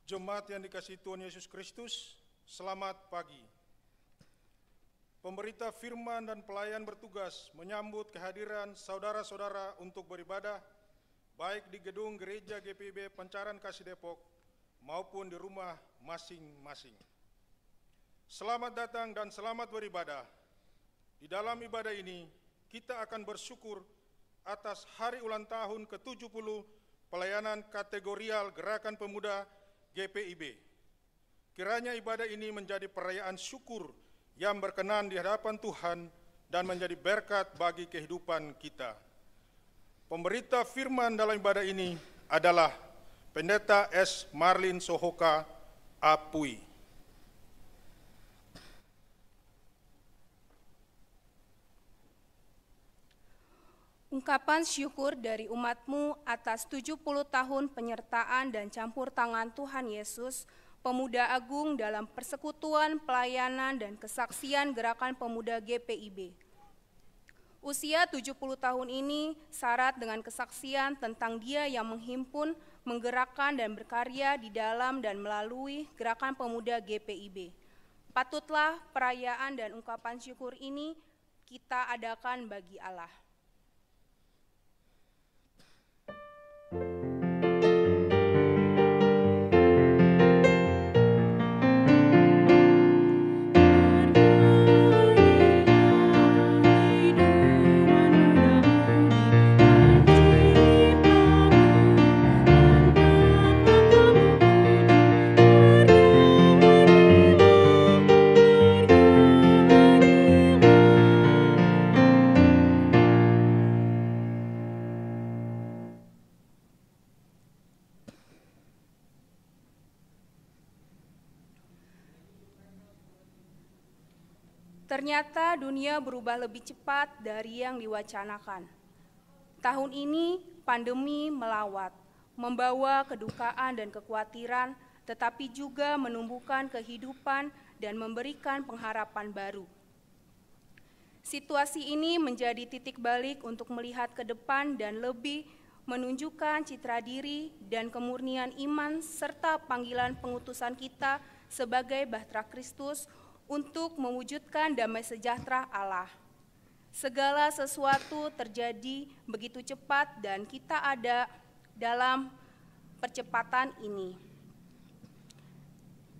Jemaat yang dikasihi Tuhan Yesus Kristus, selamat pagi. Pemberita firman dan pelayan bertugas menyambut kehadiran saudara-saudara untuk beribadah, baik di gedung Gereja GPIB Pancaran Kasih Depok maupun di rumah masing-masing. Selamat datang dan selamat beribadah. Di dalam ibadah ini, kita akan bersyukur atas hari ulang tahun ke-70 pelayanan kategorial Gerakan Pemuda GPIB. Kiranya ibadah ini menjadi perayaan syukur yang berkenan di hadapan Tuhan dan menjadi berkat bagi kehidupan kita. Pemberita firman dalam ibadah ini adalah Pendeta S. Marlin Sohoka Apui. Ungkapan syukur dari umat-Mu atas 70 tahun penyertaan dan campur tangan Tuhan Yesus, Pemuda Agung dalam persekutuan pelayanan dan kesaksian Gerakan Pemuda GPIB. Usia 70 tahun ini syarat dengan kesaksian tentang Dia yang menghimpun, menggerakkan dan berkarya di dalam dan melalui Gerakan Pemuda GPIB. Patutlah perayaan dan ungkapan syukur ini kita adakan bagi Allah. Ternyata dunia berubah lebih cepat dari yang diwacanakan. Tahun ini pandemi melawat, membawa kedukaan dan kekhawatiran, tetapi juga menumbuhkan kehidupan dan memberikan pengharapan baru. Situasi ini menjadi titik balik untuk melihat ke depan dan lebih menunjukkan citra diri dan kemurnian iman serta panggilan pengutusan kita sebagai Bahtera Kristus untuk mewujudkan damai sejahtera Allah. Segala sesuatu terjadi begitu cepat dan kita ada dalam percepatan ini.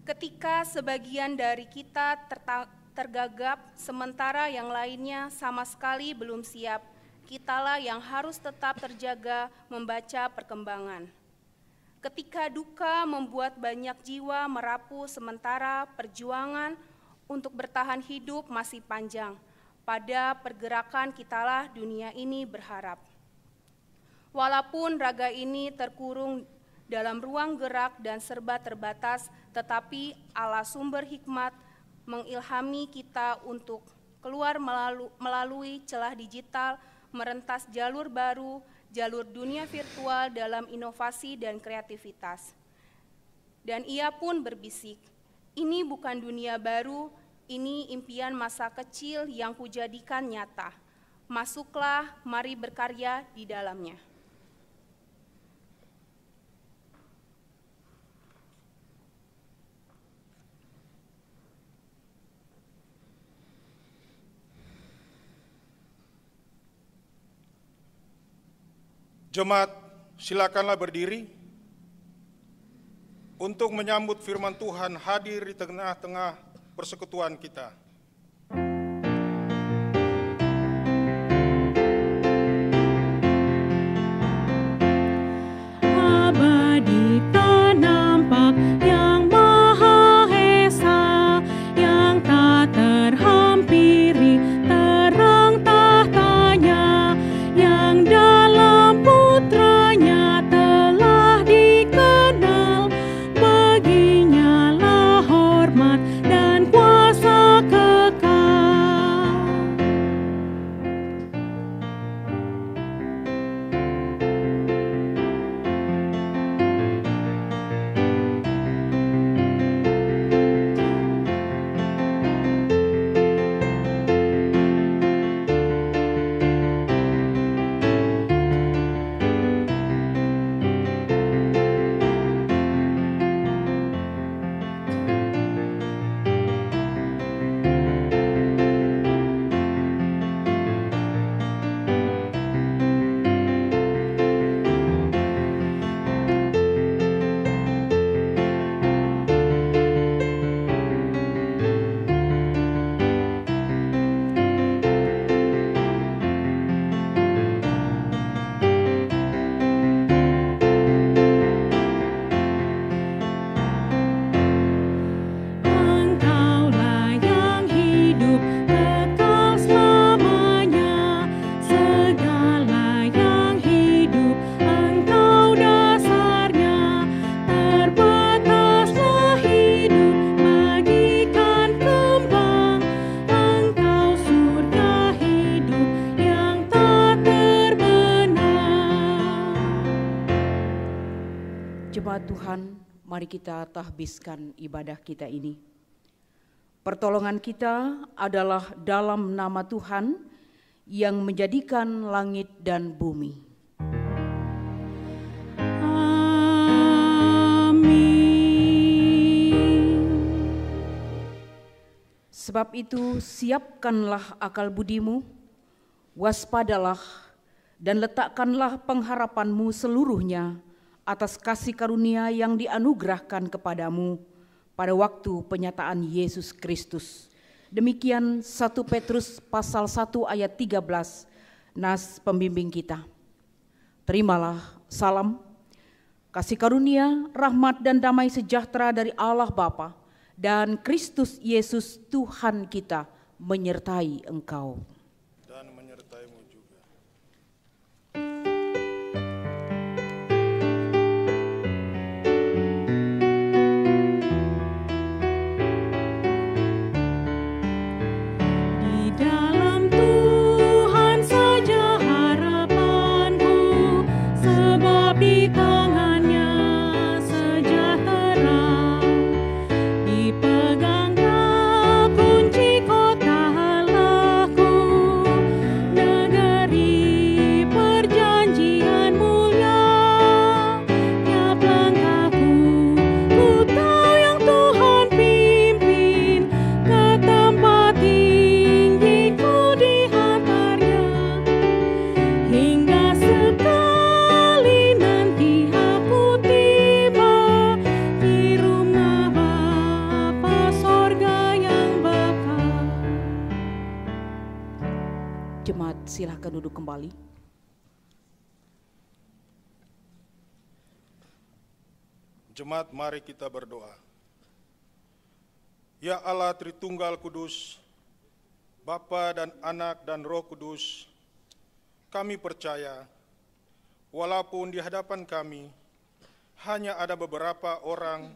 Ketika sebagian dari kita tergagap, sementara yang lainnya sama sekali belum siap, kitalah yang harus tetap terjaga membaca perkembangan. Ketika duka membuat banyak jiwa merapuh, sementara perjuangan untuk bertahan hidup masih panjang. Pada pergerakan kitalah dunia ini berharap. Walaupun raga ini terkurung dalam ruang gerak dan serba terbatas, tetapi Allah sumber hikmat mengilhami kita untuk keluar melalui celah digital, merentas jalur baru, jalur dunia virtual dalam inovasi dan kreativitas. Dan Ia pun berbisik, "Ini bukan dunia baru, ini impian masa kecil yang kujadikan nyata. Masuklah, mari berkarya di dalamnya." Jemaat, silakanlah berdiri untuk menyambut firman Tuhan hadir di tengah-tengah persekutuan kita. Abadi tak nampak yang Maha Esa, yang tak terhampiri terang tahtanya, yang dalam putranya telah dikenal. Baginya lah hormat dan kuasa mari kita tahbiskan ibadah kita ini. Pertolongan kita adalah dalam nama Tuhan yang menjadikan langit dan bumi. Sebab itu siapkanlah akal budimu, waspadalah dan letakkanlah pengharapanmu seluruhnya atas kasih karunia yang dianugerahkan kepadamu pada waktu penyataan Yesus Kristus. Demikian 1 Petrus pasal 1 ayat 13, nas pembimbing kita. Terimalah salam, kasih karunia, rahmat dan damai sejahtera dari Allah Bapa dan Kristus Yesus Tuhan kita menyertai engkau. Dan menyertaimu juga. Di dalam Tuhan saja harapanku, sebab di tangannya sejahtera. Dipegangnya kunci kota Allahku, negeri perjanjian mulia. Tiap langkahku, ku tahu yang Tuhan pimpin, ke tempat tinggiku dihantarnya. Hingga sekali nanti aku tiba di rumah Bapa sorga yang bakal. Jemaat silahkan duduk kembali. Jemaat, mari kita berdoa. Ya Allah Tritunggal Kudus, Bapa dan Anak dan Roh Kudus, kami percaya walaupun di hadapan kami hanya ada beberapa orang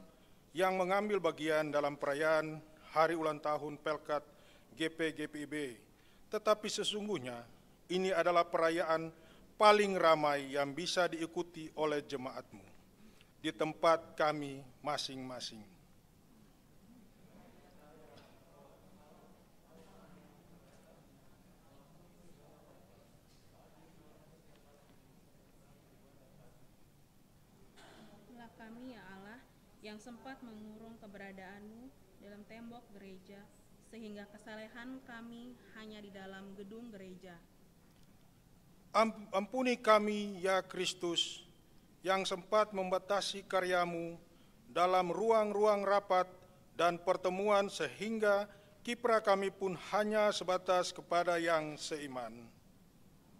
yang mengambil bagian dalam perayaan hari ulang tahun Pelkat GP-GPIB, tetapi sesungguhnya ini adalah perayaan paling ramai yang bisa diikuti oleh jemaat-Mu di tempat kami masing-masing. Ampunilah kami ya Allah, yang sempat mengurung keberadaan-Mu dalam tembok gereja, sehingga kesalehan kami hanya di dalam gedung gereja. Ampuni kami ya Kristus, yang sempat membatasi karya-Mu dalam ruang-ruang rapat dan pertemuan, sehingga kiprah kami pun hanya sebatas kepada yang seiman.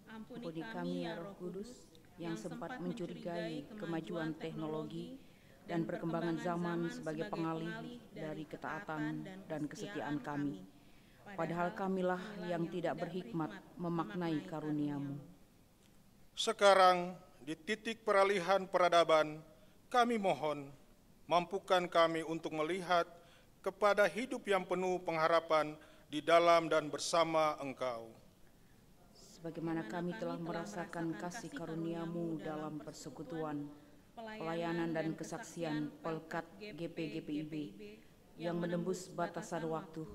Ampuni kami ya Roh Kudus, yang sempat mencurigai kemajuan teknologi dan perkembangan zaman sebagai pengalih dari ketaatan dan kesetiaan kami. Padahal kamilah yang tidak berhikmat memaknai karunia-Mu. Sekarang di titik peralihan peradaban, kami mohon mampukan kami untuk melihat kepada hidup yang penuh pengharapan di dalam dan bersama Engkau. Sebagaimana kami telah merasakan kasih karunia-Mu dalam persekutuan, pelayanan dan kesaksian Pelkat GP-GPIB yang menembus batasan waktu,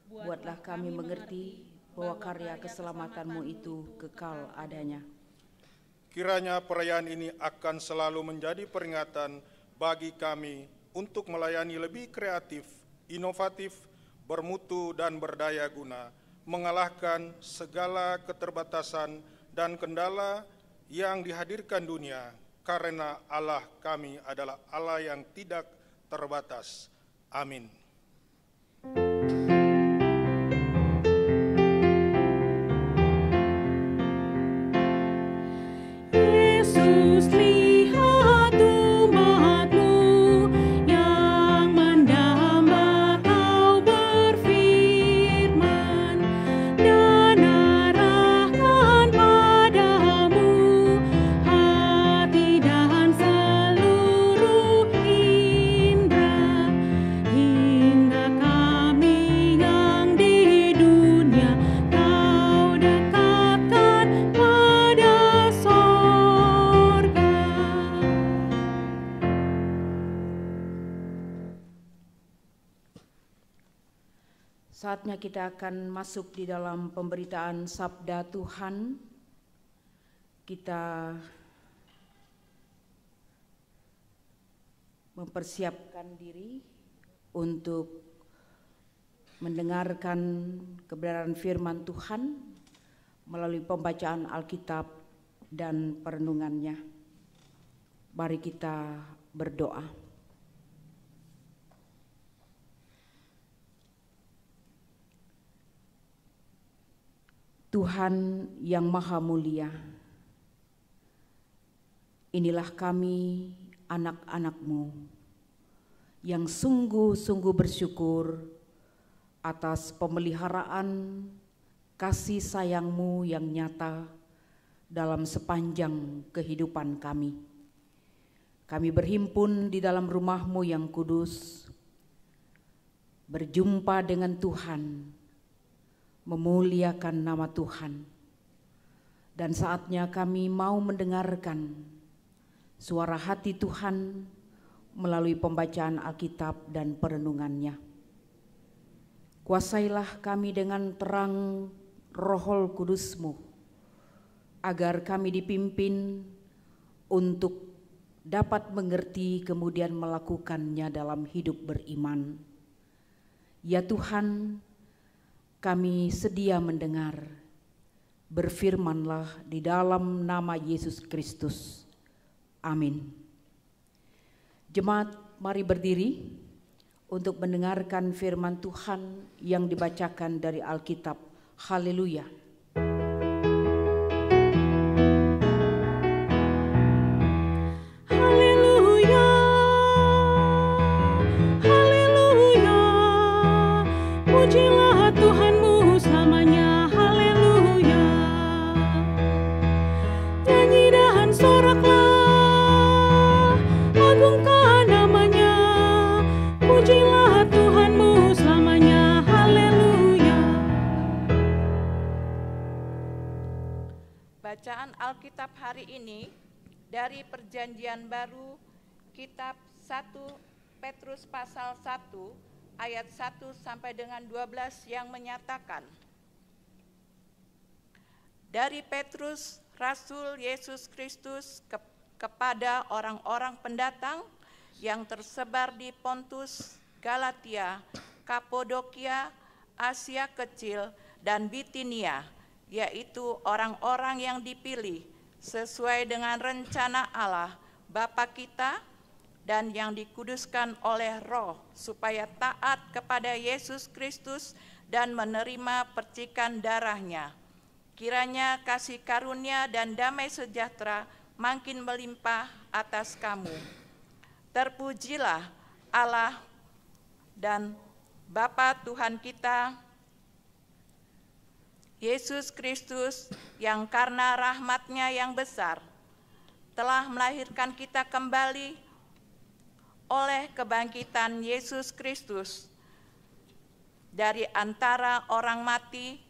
buatlah kami mengerti bahwa karya keselamatan-Mu itu kekal adanya. Kiranya perayaan ini akan selalu menjadi peringatan bagi kami untuk melayani lebih kreatif, inovatif, bermutu dan berdaya guna, mengalahkan segala keterbatasan dan kendala yang dihadirkan dunia, karena Allah kami adalah Allah yang tidak terbatas. Amin. Yesus, lihat umat-Mu yang mendamba Kau berfirman, dan arahkan padamu hati dan seluruh indera, hingga kami Saatnya kita akan masuk di dalam pemberitaan Sabda Tuhan. Kita mempersiapkan diri untuk mendengarkan kebenaran firman Tuhan melalui pembacaan Alkitab dan perenungannya. Mari kita berdoa. Tuhan yang Maha Mulia, inilah kami anak-anak-Mu yang sungguh-sungguh bersyukur atas pemeliharaan kasih sayang-Mu yang nyata dalam sepanjang kehidupan kami. Kami berhimpun di dalam rumah-Mu yang kudus, berjumpa dengan Tuhan, memuliakan nama Tuhan. Dan saatnya kami mau mendengarkan suara hati Tuhan melalui pembacaan Alkitab dan perenungannya. Kuasailah kami dengan terang Roh Kudus-Mu, agar kami dipimpin untuk dapat mengerti kemudian melakukannya dalam hidup beriman. Ya Tuhan, kami sedia mendengar, berfirmanlah di dalam nama Yesus Kristus. Amin. Jemaat, mari berdiri untuk mendengarkan firman Tuhan yang dibacakan dari Alkitab. Haleluya. Haleluya, haleluya, pujilah Tuhanmu selamanya. Haleluya, nyanyi dan soraklah, agungkan namanya, pujilah Tuhanmu selamanya. Haleluya. Bacaan Alkitab hari ini dari Perjanjian Baru, kitab 1 Petrus pasal 1 ayat 1 sampai dengan 12 yang menyatakan, dari Petrus, Rasul Yesus Kristus kepada orang-orang pendatang yang tersebar di Pontus, Galatia, Kapodokia, Asia Kecil, dan Bitinia, yaitu orang-orang yang dipilih sesuai dengan rencana Allah Bapa kita dan yang dikuduskan oleh Roh supaya taat kepada Yesus Kristus dan menerima percikan darahnya. Kiranya kasih karunia dan damai sejahtera makin melimpah atas kamu. Terpujilah Allah dan Bapa Tuhan kita Yesus Kristus, yang karena rahmat-Nya yang besar telah melahirkan kita kembali oleh kebangkitan Yesus Kristus dari antara orang mati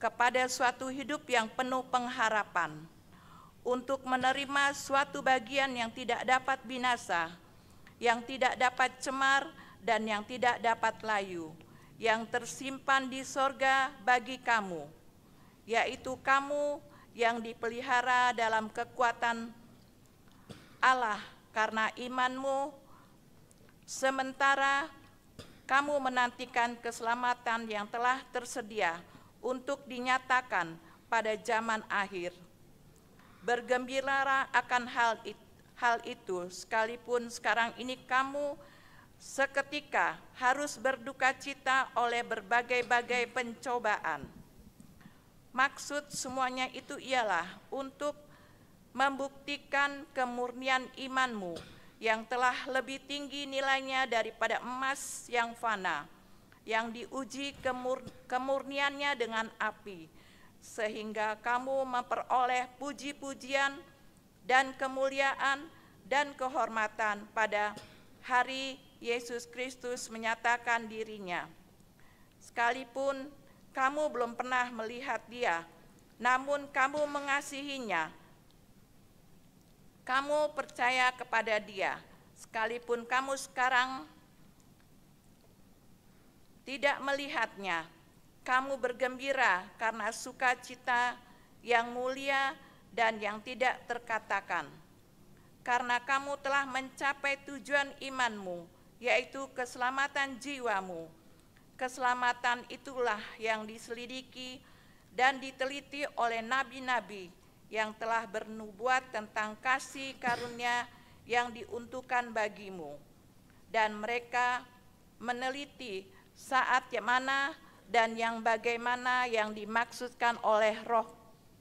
kepada suatu hidup yang penuh pengharapan, untuk menerima suatu bagian yang tidak dapat binasa, yang tidak dapat cemar, dan yang tidak dapat layu, yang tersimpan di sorga bagi kamu, yaitu kamu yang dipelihara dalam kekuatan Allah karena imanmu, sementara kamu menantikan keselamatan yang telah tersedia untuk dinyatakan pada zaman akhir. Bergembiralah akan hal itu, sekalipun sekarang ini kamu seketika harus berduka cita oleh berbagai-bagai pencobaan. Maksud semuanya itu ialah untuk membuktikan kemurnian imanmu yang telah lebih tinggi nilainya daripada emas yang fana, yang diuji kemurniannya dengan api, sehingga kamu memperoleh puji-pujian dan kemuliaan dan kehormatan pada hari Yesus Kristus menyatakan dirinya. Sekalipun kamu belum pernah melihat Dia, namun kamu mengasihinya. Kamu percaya kepada Dia, sekalipun kamu sekarang tidak melihatnya. Kamu bergembira karena sukacita yang mulia dan yang tidak terkatakan. Karena kamu telah mencapai tujuan imanmu, yaitu keselamatan jiwamu. Keselamatan itulah yang diselidiki dan diteliti oleh nabi-nabi yang telah bernubuat tentang kasih karunia yang diuntukkan bagimu. Dan mereka meneliti saat yang mana dan yang bagaimana yang dimaksudkan oleh Roh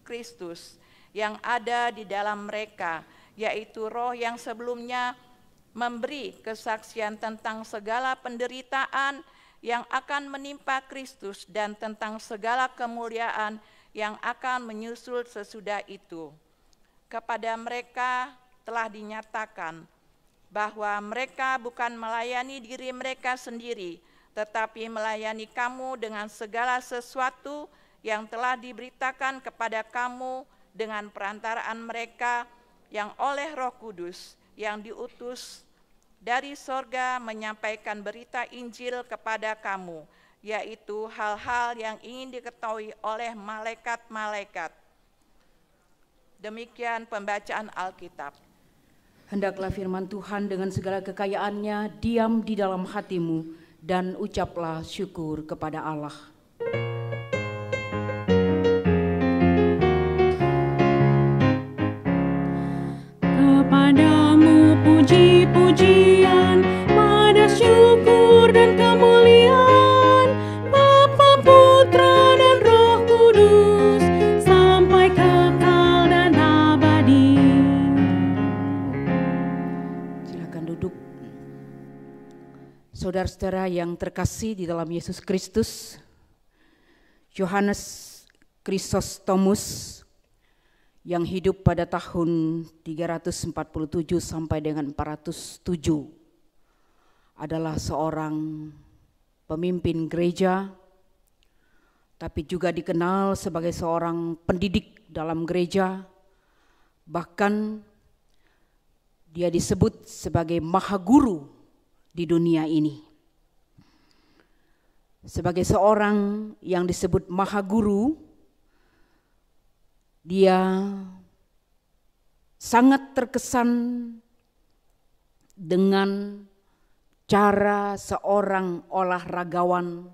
Kristus yang ada di dalam mereka, yaitu Roh yang sebelumnya memberi kesaksian tentang segala penderitaan yang akan menimpa Kristus dan tentang segala kemuliaan yang akan menyusul sesudah itu. Kepada mereka telah dinyatakan bahwa mereka bukan melayani diri mereka sendiri, tetapi melayani kamu dengan segala sesuatu yang telah diberitakan kepada kamu dengan perantaraan mereka yang oleh Roh Kudus yang diutus dari sorga menyampaikan berita Injil kepada kamu, yaitu hal-hal yang ingin diketahui oleh malaikat-malaikat. Demikian pembacaan Alkitab. Hendaklah firman Tuhan dengan segala kekayaannya diam di dalam hatimu, dan ucaplah syukur kepada Allah. Kepadamu puji-pujian, pada syukur dan kemuliaan, Bapa, Putra, dan Roh Kudus, sampai kekal dan abadi. Silakan duduk. Saudara-saudara yang terkasih di dalam Yesus Kristus, Yohanes Chrysostomus yang hidup pada tahun 347 sampai dengan 407 adalah seorang pemimpin gereja, tapi juga dikenal sebagai seorang pendidik dalam gereja. Bahkan dia disebut sebagai mahaguru di dunia ini. Sebagai seorang yang disebut mahaguru, dia sangat terkesan dengan cara seorang olahragawan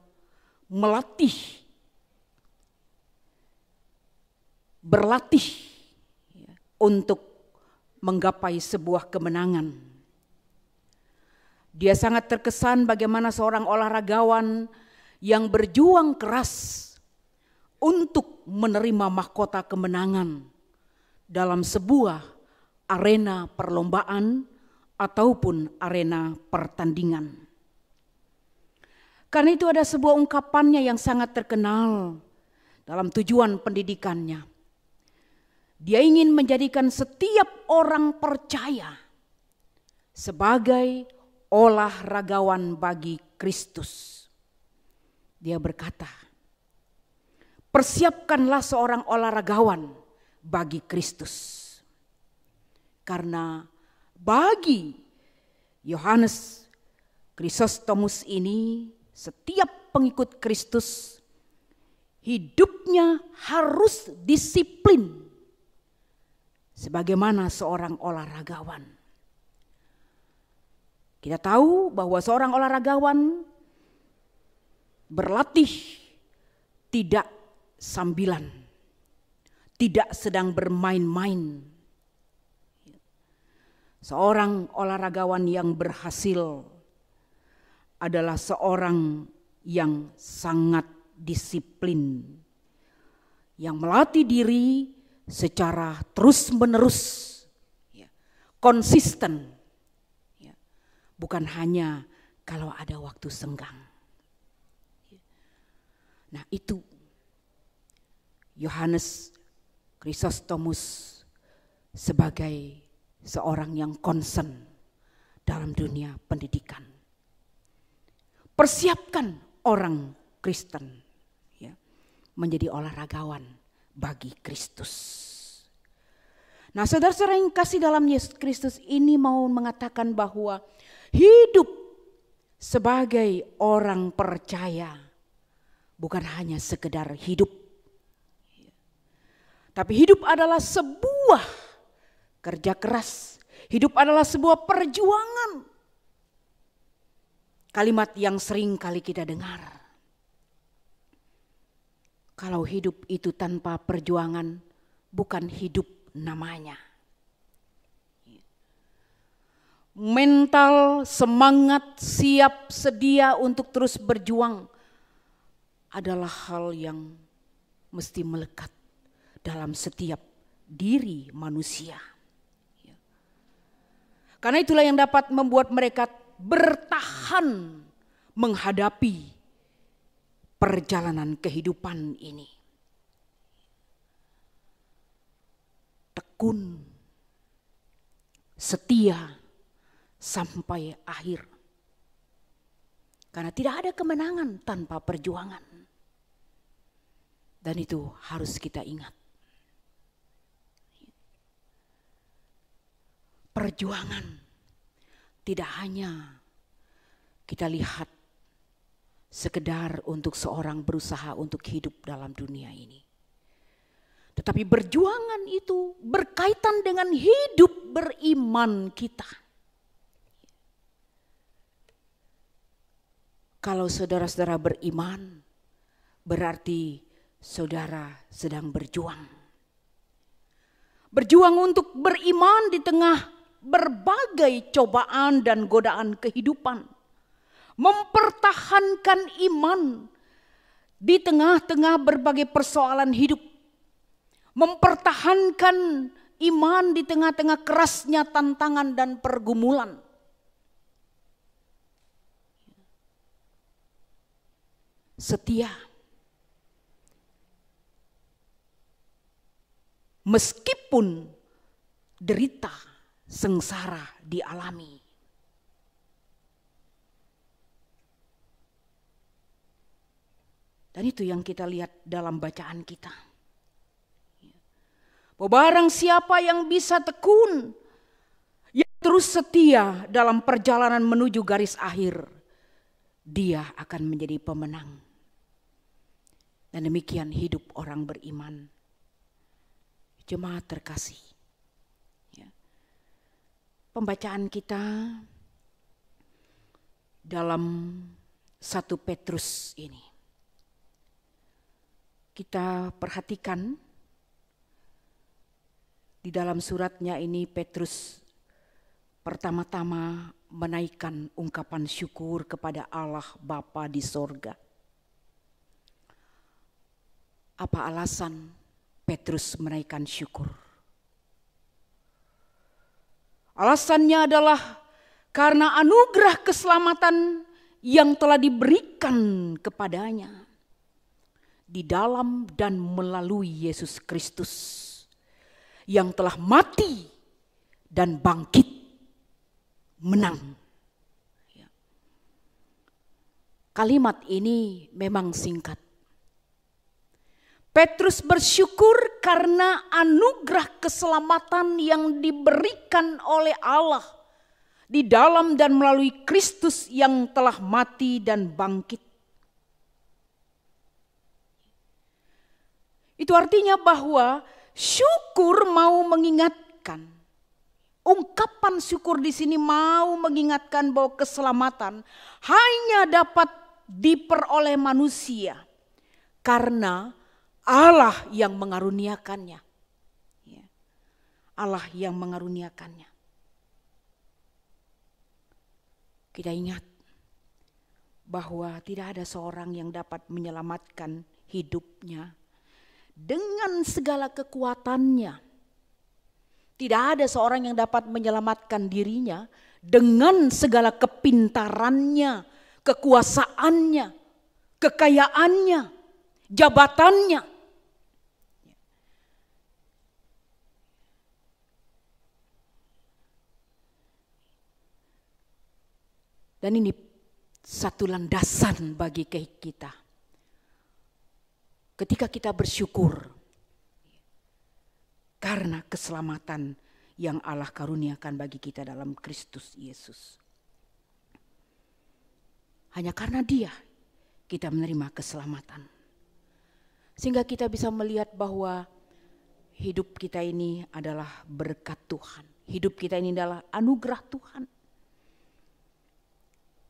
berlatih untuk menggapai sebuah kemenangan. Dia sangat terkesan bagaimana seorang olahragawan yang berjuang keras untuk menerima mahkota kemenangan dalam sebuah arena perlombaan ataupun arena pertandingan. Karena itu ada sebuah ungkapannya yang sangat terkenal dalam tujuan pendidikannya. Dia ingin menjadikan setiap orang percaya sebagai olahragawan bagi Kristus. Dia berkata, persiapkanlah seorang olahragawan bagi Kristus. Karena bagi Yohanes Chrysostomus ini, setiap pengikut Kristus hidupnya harus disiplin sebagaimana seorang olahragawan. Kita tahu bahwa seorang olahragawan berlatih tidak sambilan, tidak sedang bermain-main. Seorang olahragawan yang berhasil adalah seorang yang sangat disiplin, yang melatih diri secara terus-menerus, konsisten. Bukan hanya kalau ada waktu senggang. Nah, itu Yohanes Chrysostomus sebagai seorang yang concern dalam dunia pendidikan. Persiapkan orang Kristen menjadi olahragawan bagi Kristus. Nah, saudara-saudara yang kasih dalam Yesus Kristus ini mau mengatakan bahwa hidup sebagai orang percaya bukan hanya sekedar hidup, tapi hidup adalah sebuah kerja keras. Hidup adalah sebuah perjuangan. Kalimat yang sering kali kita dengar. Kalau hidup itu tanpa perjuangan, bukan hidup namanya. Mental, semangat, siap, sedia untuk terus berjuang adalah hal yang mesti melekat dalam setiap diri manusia. Karena itulah yang dapat membuat mereka bertahan menghadapi perjalanan kehidupan ini. Tekun, setia sampai akhir. Karena tidak ada kemenangan tanpa perjuangan. Dan itu harus kita ingat. Perjuangan tidak hanya kita lihat sekedar untuk seorang berusaha untuk hidup dalam dunia ini. Tetapi perjuangan itu berkaitan dengan hidup beriman kita. Kalau saudara-saudara beriman, berarti saudara sedang berjuang. Berjuang untuk beriman di tengah berbagai cobaan dan godaan kehidupan. Mempertahankan iman di tengah-tengah berbagai persoalan hidup. Mempertahankan iman di tengah-tengah kerasnya tantangan dan pergumulan. Setia. Meskipun derita, sengsara dialami. Dan itu yang kita lihat dalam bacaan kita. Barang siapa yang bisa tekun, yang terus setia dalam perjalanan menuju garis akhir, dia akan menjadi pemenang. Dan demikian hidup orang beriman. Jemaat terkasih. Pembacaan kita dalam 1 Petrus ini. Kita perhatikan di dalam suratnya ini Petrus pertama-tama menaikkan ungkapan syukur kepada Allah Bapa di sorga. Apa alasan Petrus menaikkan syukur? Alasannya adalah karena anugerah keselamatan yang telah diberikan kepadanya di dalam dan melalui Yesus Kristus yang telah mati dan bangkit menang. Kalimat ini memang singkat. Petrus bersyukur karena anugerah keselamatan yang diberikan oleh Allah di dalam dan melalui Kristus yang telah mati dan bangkit. Itu artinya bahwa syukur mau mengingatkan, ungkapan syukur di sini mau mengingatkan bahwa keselamatan hanya dapat diperoleh manusia karena Allah yang mengaruniakannya. Allah yang mengaruniakannya. Kita ingat bahwa tidak ada seorang yang dapat menyelamatkan hidupnya dengan segala kekuatannya. Tidak ada seorang yang dapat menyelamatkan dirinya dengan segala kepintarannya, kekuasaannya, kekayaannya, jabatannya. Dan ini satu landasan bagi kita. Ketika kita bersyukur karena keselamatan yang Allah karuniakan bagi kita dalam Kristus Yesus. Hanya karena Dia kita menerima keselamatan. Sehingga kita bisa melihat bahwa hidup kita ini adalah berkat Tuhan. Hidup kita ini adalah anugerah Tuhan.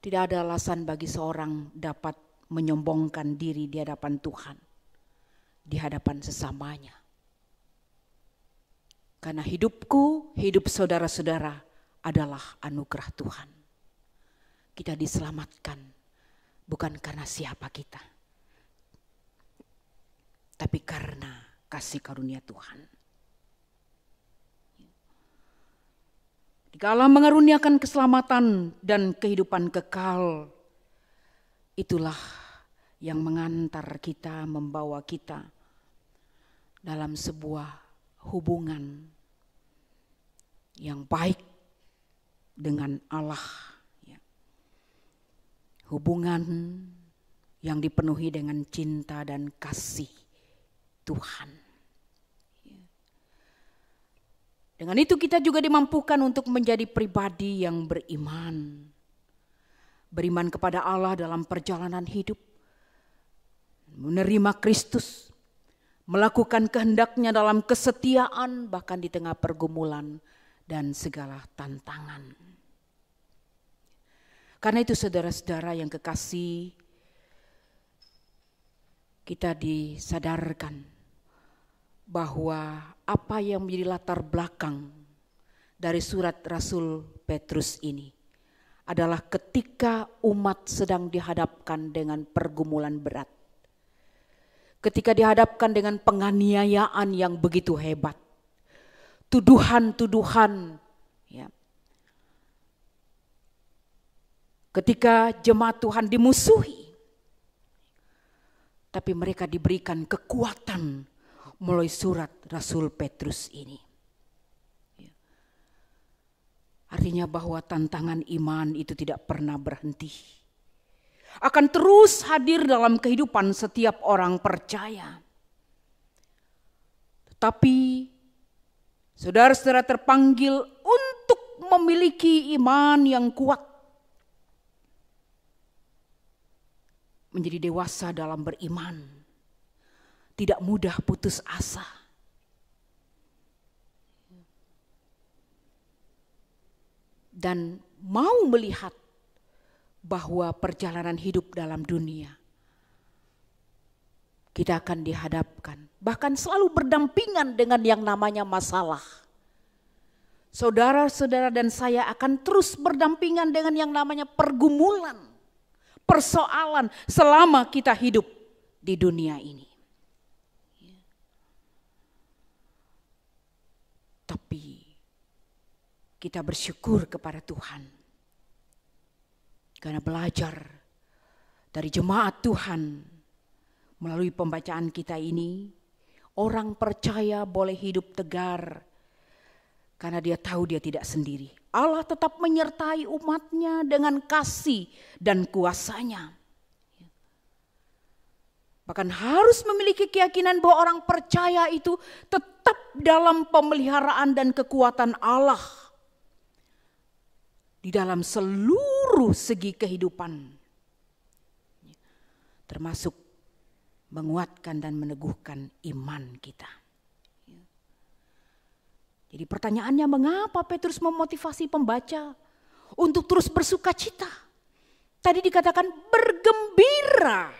Tidak ada alasan bagi seorang dapat menyombongkan diri di hadapan Tuhan, di hadapan sesamanya. Karena hidupku, hidup saudara-saudara adalah anugerah Tuhan. Kita diselamatkan bukan karena siapa kita, tapi karena kasih karunia Tuhan. Jika Allah mengaruniakan keselamatan dan kehidupan kekal, itulah yang mengantar kita, membawa kita dalam sebuah hubungan yang baik dengan Allah. Hubungan yang dipenuhi dengan cinta dan kasih Tuhan. Dengan itu kita juga dimampukan untuk menjadi pribadi yang beriman. Beriman kepada Allah dalam perjalanan hidup. Menerima Kristus. Melakukan kehendaknya dalam kesetiaan bahkan di tengah pergumulan dan segala tantangan. Karena itu saudara-saudara yang kekasih, kita disadarkan bahwa apa yang menjadi latar belakang dari surat Rasul Petrus ini adalah ketika umat sedang dihadapkan dengan pergumulan berat. Ketika dihadapkan dengan penganiayaan yang begitu hebat. Tuduhan-tuduhan. Ya. Ketika jemaat Tuhan dimusuhi. Tapi mereka diberikan kekuatan melalui surat Rasul Petrus ini. Artinya bahwa tantangan iman itu tidak pernah berhenti. Akan terus hadir dalam kehidupan setiap orang percaya. Tetapi saudara-saudara terpanggil untuk memiliki iman yang kuat. Menjadi dewasa dalam beriman. Tidak mudah putus asa. Dan mau melihat bahwa perjalanan hidup dalam dunia kita akan dihadapkan, bahkan selalu berdampingan dengan yang namanya masalah. Saudara-saudara dan saya akan terus berdampingan dengan yang namanya pergumulan, persoalan selama kita hidup di dunia ini. Tapi kita bersyukur kepada Tuhan. Karena belajar dari jemaat Tuhan melalui pembacaan kita ini, orang percaya boleh hidup tegar karena dia tahu dia tidak sendiri. Allah tetap menyertai umatnya dengan kasih dan kuasanya. Bahkan harus memiliki keyakinan bahwa orang percaya itu tetap dalam pemeliharaan dan kekuatan Allah. Di dalam seluruh segi kehidupan. Termasuk menguatkan dan meneguhkan iman kita. Jadi pertanyaannya, mengapa Petrus memotivasi pembaca untuk terus bersuka cita? Tadi dikatakan bergembira.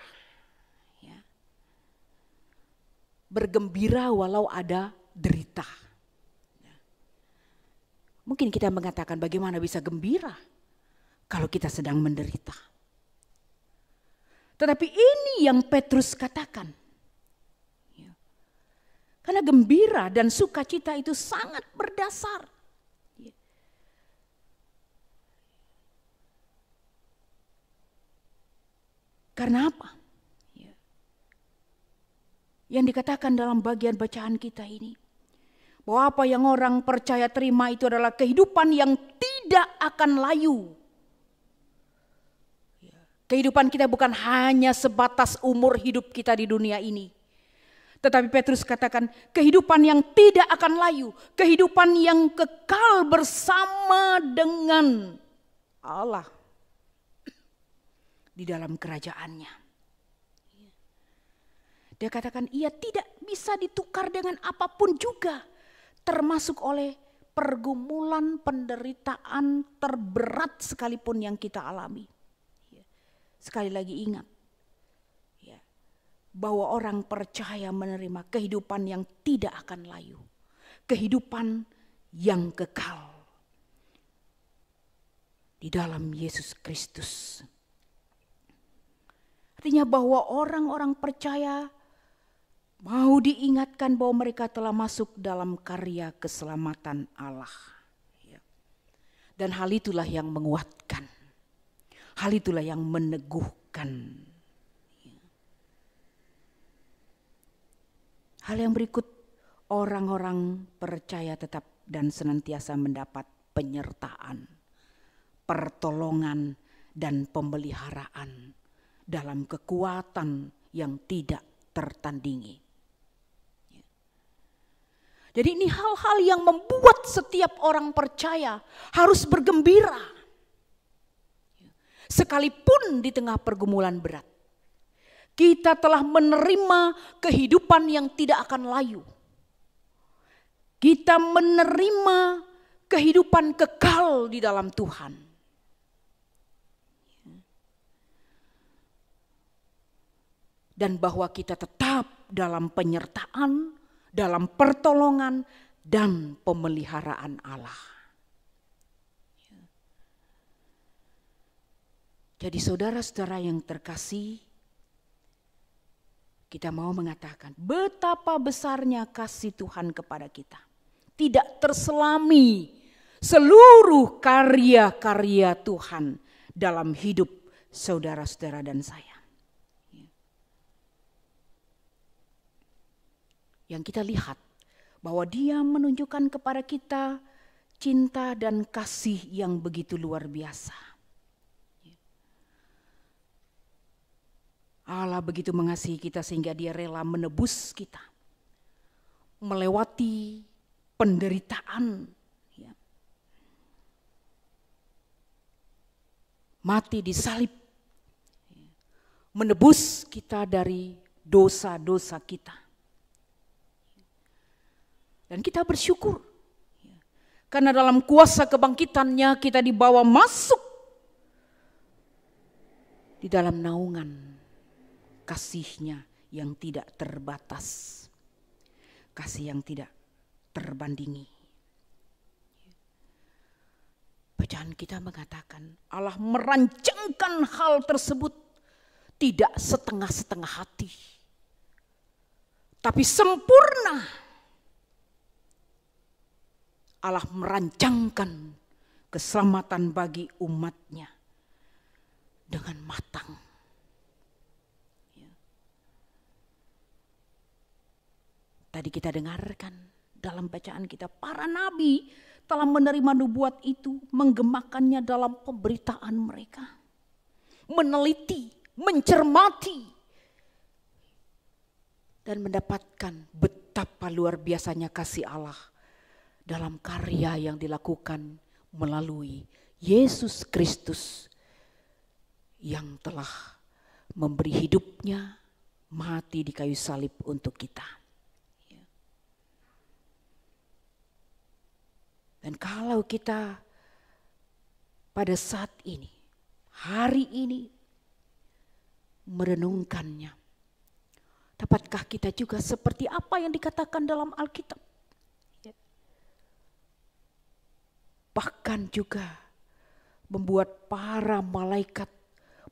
Bergembira walau ada derita. Mungkin kita mengatakan bagaimana bisa gembira kalau kita sedang menderita. Tetapi ini yang Petrus katakan. Karena gembira dan sukacita itu sangat berdasar. Karena apa? Yang dikatakan dalam bagian bacaan kita ini. Bahwa apa yang orang percaya terima itu adalah kehidupan yang tidak akan layu. Kehidupan kita bukan hanya sebatas umur hidup kita di dunia ini. Tetapi Petrus katakan kehidupan yang tidak akan layu. Kehidupan yang kekal bersama dengan Allah. di dalam kerajaannya. Dia katakan ia tidak bisa ditukar dengan apapun juga, termasuk oleh pergumulan penderitaan terberat sekalipun yang kita alami. Sekali lagi ingat, bahwa orang percaya menerima kehidupan yang tidak akan layu, kehidupan yang kekal di dalam Yesus Kristus. Artinya bahwa orang-orang percaya mau diingatkan bahwa mereka telah masuk dalam karya keselamatan Allah. Dan hal itulah yang menguatkan, hal itulah yang meneguhkan. Hal yang berikut, orang-orang percaya tetap dan senantiasa mendapat penyertaan, pertolongan, dan pemeliharaan dalam kekuatan yang tidak tertandingi. Jadi ini hal-hal yang membuat setiap orang percaya harus bergembira. Sekalipun di tengah pergumulan berat. Kita telah menerima kehidupan yang tidak akan layu. Kita menerima kehidupan kekal di dalam Tuhan. Dan bahwa kita tetap dalam penyertaan, dalam pertolongan, dan pemeliharaan Allah. Jadi saudara-saudara yang terkasih, kita mau mengatakan betapa besarnya kasih Tuhan kepada kita. Tidak terselami seluruh karya-karya Tuhan dalam hidup saudara-saudara dan saya. Yang kita lihat bahwa Dia menunjukkan kepada kita cinta dan kasih yang begitu luar biasa. Allah begitu mengasihi kita sehingga Dia rela menebus kita, melewati penderitaan, mati di salib, menebus kita dari dosa-dosa kita. Dan kita bersyukur, karena dalam kuasa kebangkitannya kita dibawa masuk di dalam naungan kasih-Nya yang tidak terbatas, kasih yang tidak terbandingi. Bacaan kita mengatakan Allah merancangkan hal tersebut tidak setengah-setengah hati, tapi sempurna. Allah merancangkan keselamatan bagi umat-Nya dengan matang. Tadi kita dengarkan dalam bacaan kita, para nabi telah menerima nubuat itu, menggemakannya dalam pemberitaan mereka. Meneliti, mencermati, dan mendapatkan betapa luar biasanya kasih Allah dalam karya yang dilakukan melalui Yesus Kristus yang telah memberi hidupnya, mati di kayu salib untuk kita. Dan kalau kita pada saat ini, hari ini merenungkannya, dapatkah kita juga seperti apa yang dikatakan dalam Alkitab? Bahkan juga membuat para malaikat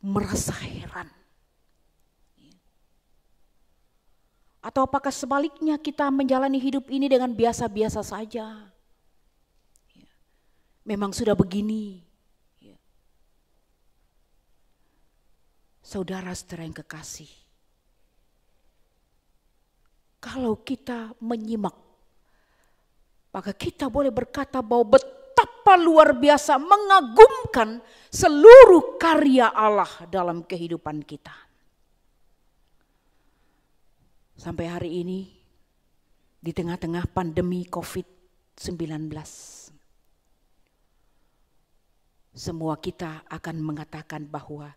merasa heran. Atau apakah sebaliknya kita menjalani hidup ini dengan biasa-biasa saja? Memang sudah begini. Saudara-saudara yang kekasih, kalau kita menyimak, maka kita boleh berkata bahwa betapa luar biasa mengagumkan seluruh karya Allah dalam kehidupan kita. Sampai hari ini, di tengah-tengah pandemi COVID-19, semua kita akan mengatakan bahwa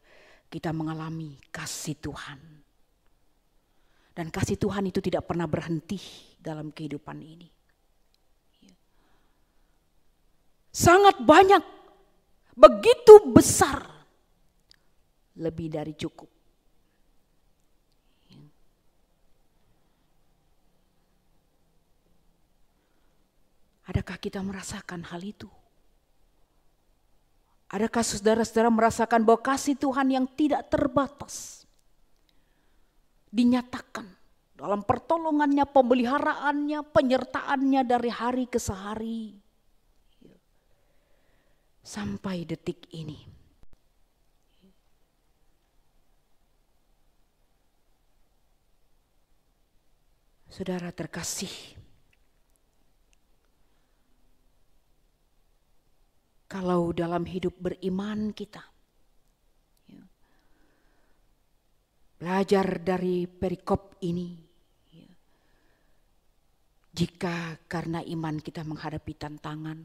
kita mengalami kasih Tuhan. Dan kasih Tuhan itu tidak pernah berhenti dalam kehidupan ini. Sangat banyak, begitu besar, lebih dari cukup. Adakah kita merasakan hal itu? Adakah saudara-saudara merasakan bahwa kasih Tuhan yang tidak terbatas dinyatakan dalam pertolongannya, pemeliharaannya, penyertaannya dari hari ke hari sampai detik ini? Saudara terkasih, kalau dalam hidup beriman kita belajar dari perikop ini, jika karena iman kita menghadapi tantangan,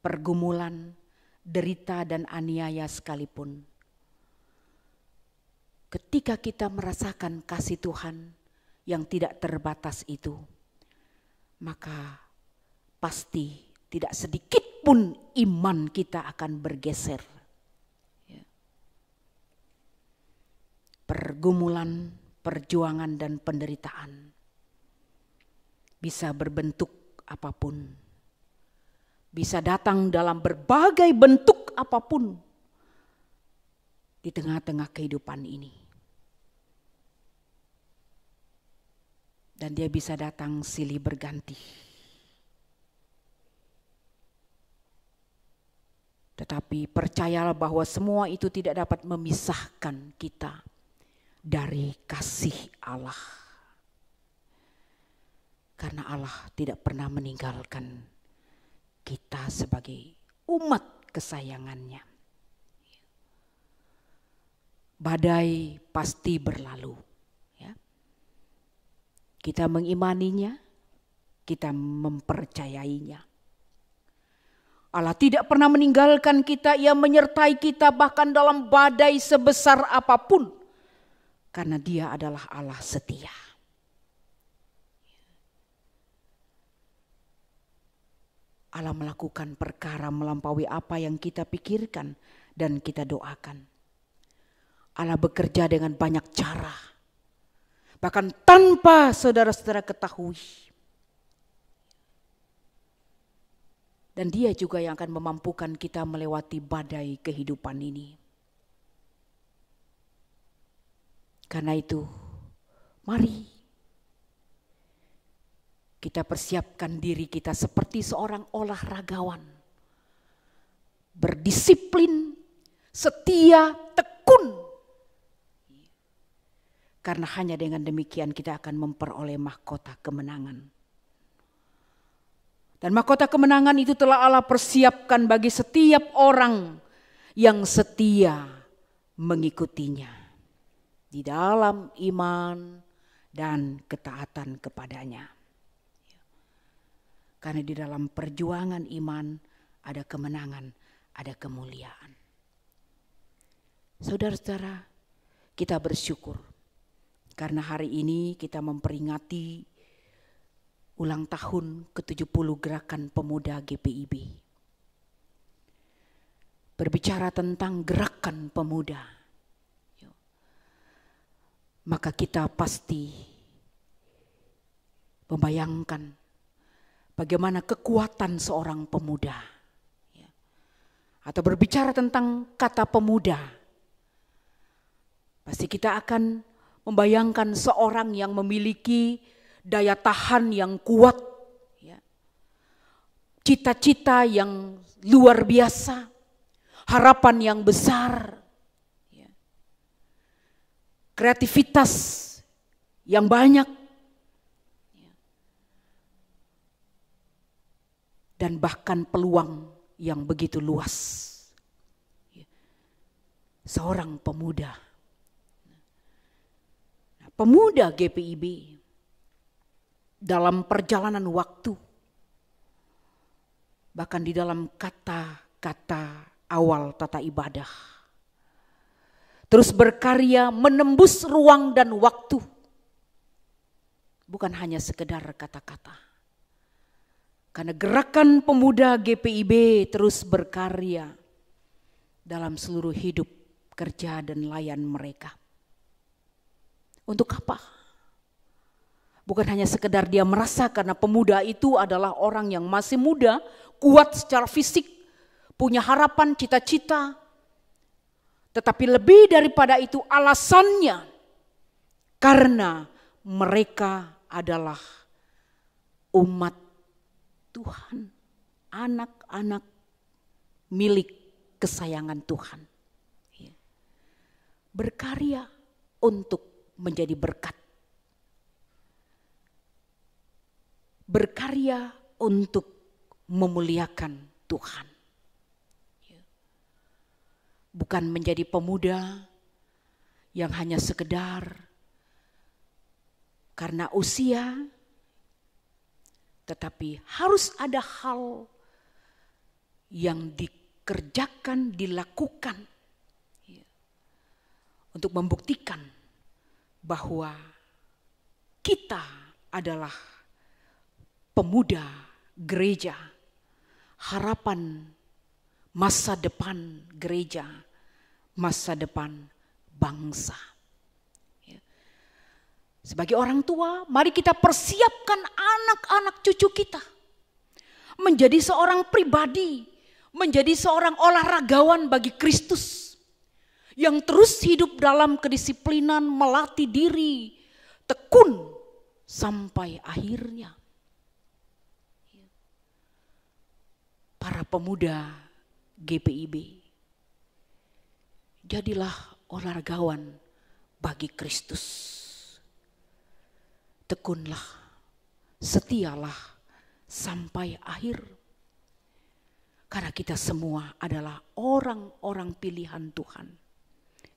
pergumulan, derita dan aniaya sekalipun, ketika kita merasakan kasih Tuhan yang tidak terbatas itu, maka pasti tidak sedikit pun iman kita akan bergeser. Pergumulan, perjuangan dan penderitaan bisa berbentuk apapun, bisa datang dalam berbagai bentuk apapun di tengah-tengah kehidupan ini. Dan dia bisa datang silih berganti. Tetapi percayalah bahwa semua itu tidak dapat memisahkan kita dari kasih Allah. Karena Allah tidak pernah meninggalkan kita sebagai umat kesayangannya. Badai pasti berlalu. Kita mengimaninya, kita mempercayainya. Allah tidak pernah meninggalkan kita, Ia menyertai kita bahkan dalam badai sebesar apapun. Karena Dia adalah Allah setia. Allah melakukan perkara melampaui apa yang kita pikirkan dan kita doakan. Allah bekerja dengan banyak cara. Bahkan tanpa saudara-saudara ketahui. Dan Dia juga yang akan memampukan kita melewati badai kehidupan ini. Karena itu, mari kita persiapkan diri kita seperti seorang olahragawan. Berdisiplin, setia, tekun. Karena hanya dengan demikian kita akan memperoleh mahkota kemenangan. Dan mahkota kemenangan itu telah Allah persiapkan bagi setiap orang yang setia mengikutinya. Di dalam iman dan ketaatan kepadanya. Karena di dalam perjuangan iman ada kemenangan, ada kemuliaan. Saudara-saudara, kita bersyukur. Karena hari ini kita memperingati ulang tahun ke-70 Gerakan Pemuda GPIB. Berbicara tentang gerakan pemuda. Maka kita pasti membayangkan bagaimana kekuatan seorang pemuda. Atau berbicara tentang kata pemuda. Pasti kita akan membayangkan seorang yang memiliki daya tahan yang kuat, cita-cita yang luar biasa, harapan yang besar, kreativitas yang banyak, dan bahkan peluang yang begitu luas. Seorang pemuda. Pemuda GPIB dalam perjalanan waktu, bahkan di dalam kata-kata awal tata ibadah, terus berkarya menembus ruang dan waktu. Bukan hanya sekedar kata-kata. Karena gerakan pemuda GPIB terus berkarya dalam seluruh hidup, kerja dan layan mereka. Untuk apa? Bukan hanya sekedar dia merasa karena pemuda itu adalah orang yang masih muda, kuat secara fisik, punya harapan, cita-cita. Tetapi lebih daripada itu alasannya, karena mereka adalah umat Tuhan, anak-anak milik kesayangan Tuhan. Berkarya untuk menjadi berkat. Berkarya untuk memuliakan Tuhan. Bukan menjadi pemuda yang hanya sekedar karena usia, tetapi harus ada hal yang dikerjakan, dilakukan untuk membuktikan bahwa kita adalah pemuda gereja, harapan masa depan gereja, masa depan bangsa. Sebagai orang tua, mari kita persiapkan anak-anak cucu kita menjadi seorang pribadi, menjadi seorang olahragawan bagi Kristus yang terus hidup dalam kedisiplinan, melatih diri, tekun sampai akhirnya. Para pemuda GPIB, jadilah olahragawan bagi Kristus. Tekunlah, setialah sampai akhir. Karena kita semua adalah orang-orang pilihan Tuhan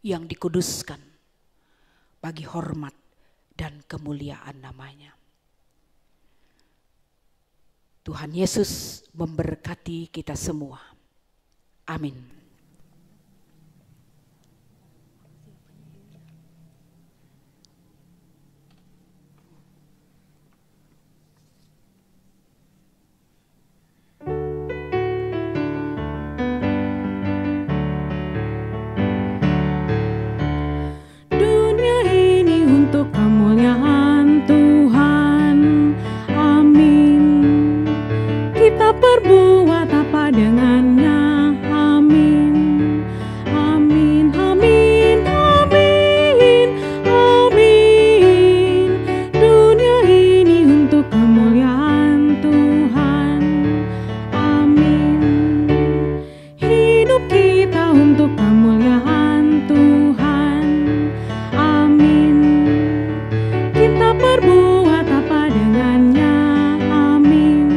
yang dikuduskan bagi hormat dan kemuliaan namanya. Tuhan Yesus memberkati kita semua. Amin. Untuk kemuliaan Tuhan, amin. Kita perbuat apa dengannya, amin. Amin, amin, amin, amin. Dunia ini untuk kemuliaan Tuhan, amin. Hidup kita untuk kemuliaan Tuhan, amin. Kita perbuat apa dengannya, amin.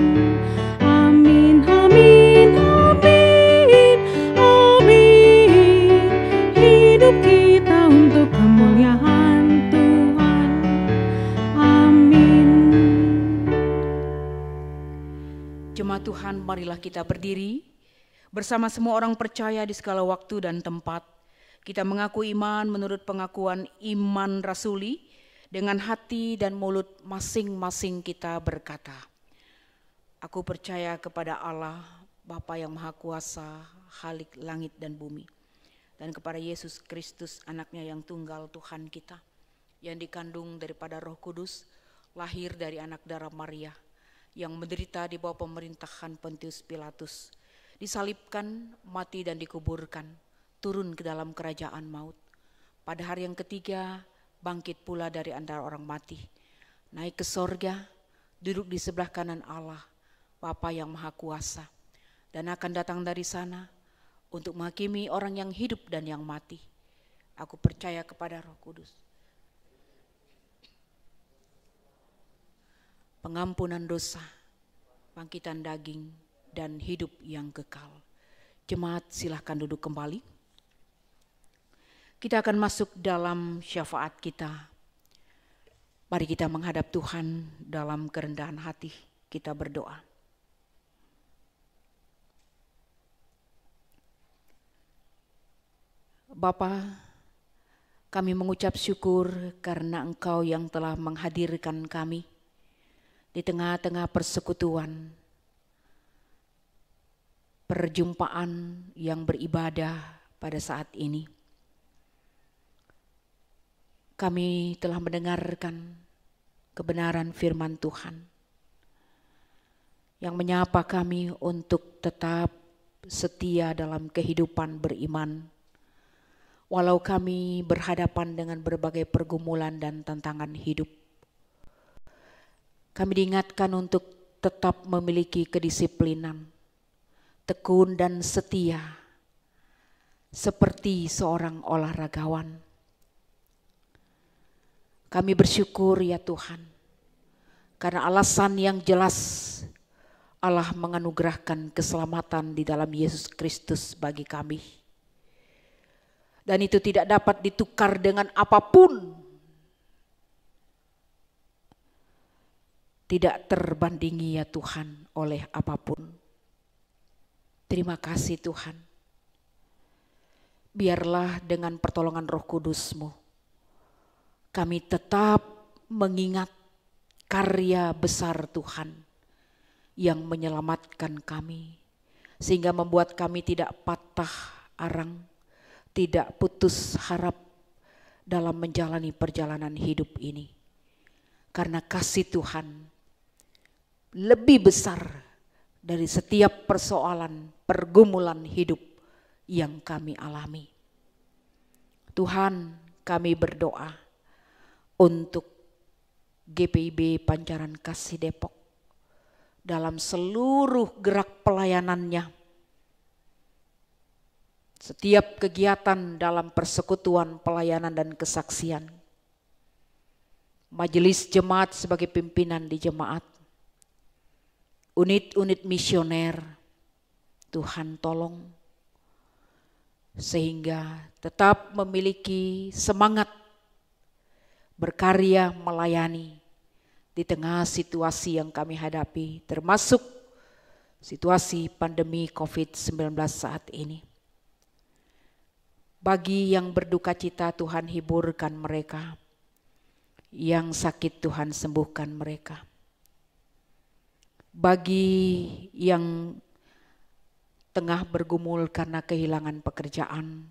Amin, amin, amin, amin. Hidup kita untuk kemuliaan Tuhan, amin. Jemaat Tuhan, marilah kita berdiri bersama semua orang percaya di segala waktu dan tempat. Kita mengaku iman menurut pengakuan iman rasuli. Dengan hati dan mulut masing-masing kita berkata, aku percaya kepada Allah, Bapa yang Maha Kuasa, Khalik langit dan bumi. Dan kepada Yesus Kristus, anaknya yang tunggal Tuhan kita, yang dikandung daripada Roh Kudus, lahir dari anak darah Maria, yang menderita di bawah pemerintahan Pontius Pilatus, disalibkan, mati dan dikuburkan, turun ke dalam kerajaan maut. Pada hari yang ketiga, bangkit pula dari antara orang mati, naik ke sorga, duduk di sebelah kanan Allah, Bapa yang Maha Kuasa, dan akan datang dari sana untuk menghakimi orang yang hidup dan yang mati. Aku percaya kepada Roh Kudus, pengampunan dosa, bangkitan daging, dan hidup yang kekal. Jemaat silahkan duduk kembali. Kita akan masuk dalam syafaat kita. Mari kita menghadap Tuhan dalam kerendahan hati. Kita berdoa. Bapa, Kami mengucap syukur karena Engkau yang telah menghadirkan kami di tengah-tengah persekutuan, perjumpaan yang beribadah pada saat ini. Kami telah mendengarkan kebenaran firman Tuhan yang menyapa kami untuk tetap setia dalam kehidupan beriman, walau kami berhadapan dengan berbagai pergumulan dan tantangan hidup. Kami diingatkan untuk tetap memiliki kedisiplinan, tekun dan setia, seperti seorang olahragawan. Kami bersyukur ya Tuhan, karena alasan yang jelas Allah menganugerahkan keselamatan di dalam Yesus Kristus bagi kami. Dan itu tidak dapat ditukar dengan apapun. Tidak terbandingi ya Tuhan oleh apapun. Terima kasih Tuhan. Biarlah dengan pertolongan Roh Kudus-Mu, kami tetap mengingat karya besar Tuhan yang menyelamatkan kami, sehingga membuat kami tidak patah arang, tidak putus harap dalam menjalani perjalanan hidup ini. Karena kasih Tuhan lebih besar dari setiap persoalan, pergumulan hidup yang kami alami. Tuhan, kami berdoa untuk GPIB Pancaran Kasih Depok dalam seluruh gerak pelayanannya. Setiap kegiatan dalam persekutuan pelayanan dan kesaksian. Majelis jemaat sebagai pimpinan di jemaat. Unit-unit misioner, Tuhan tolong. Sehingga tetap memiliki semangat berkarya melayani di tengah situasi yang kami hadapi, termasuk situasi pandemi COVID-19 saat ini. Bagi yang berduka cita, Tuhan hiburkan mereka. Yang sakit, Tuhan sembuhkan mereka. Bagi yang tengah bergumul karena kehilangan pekerjaan,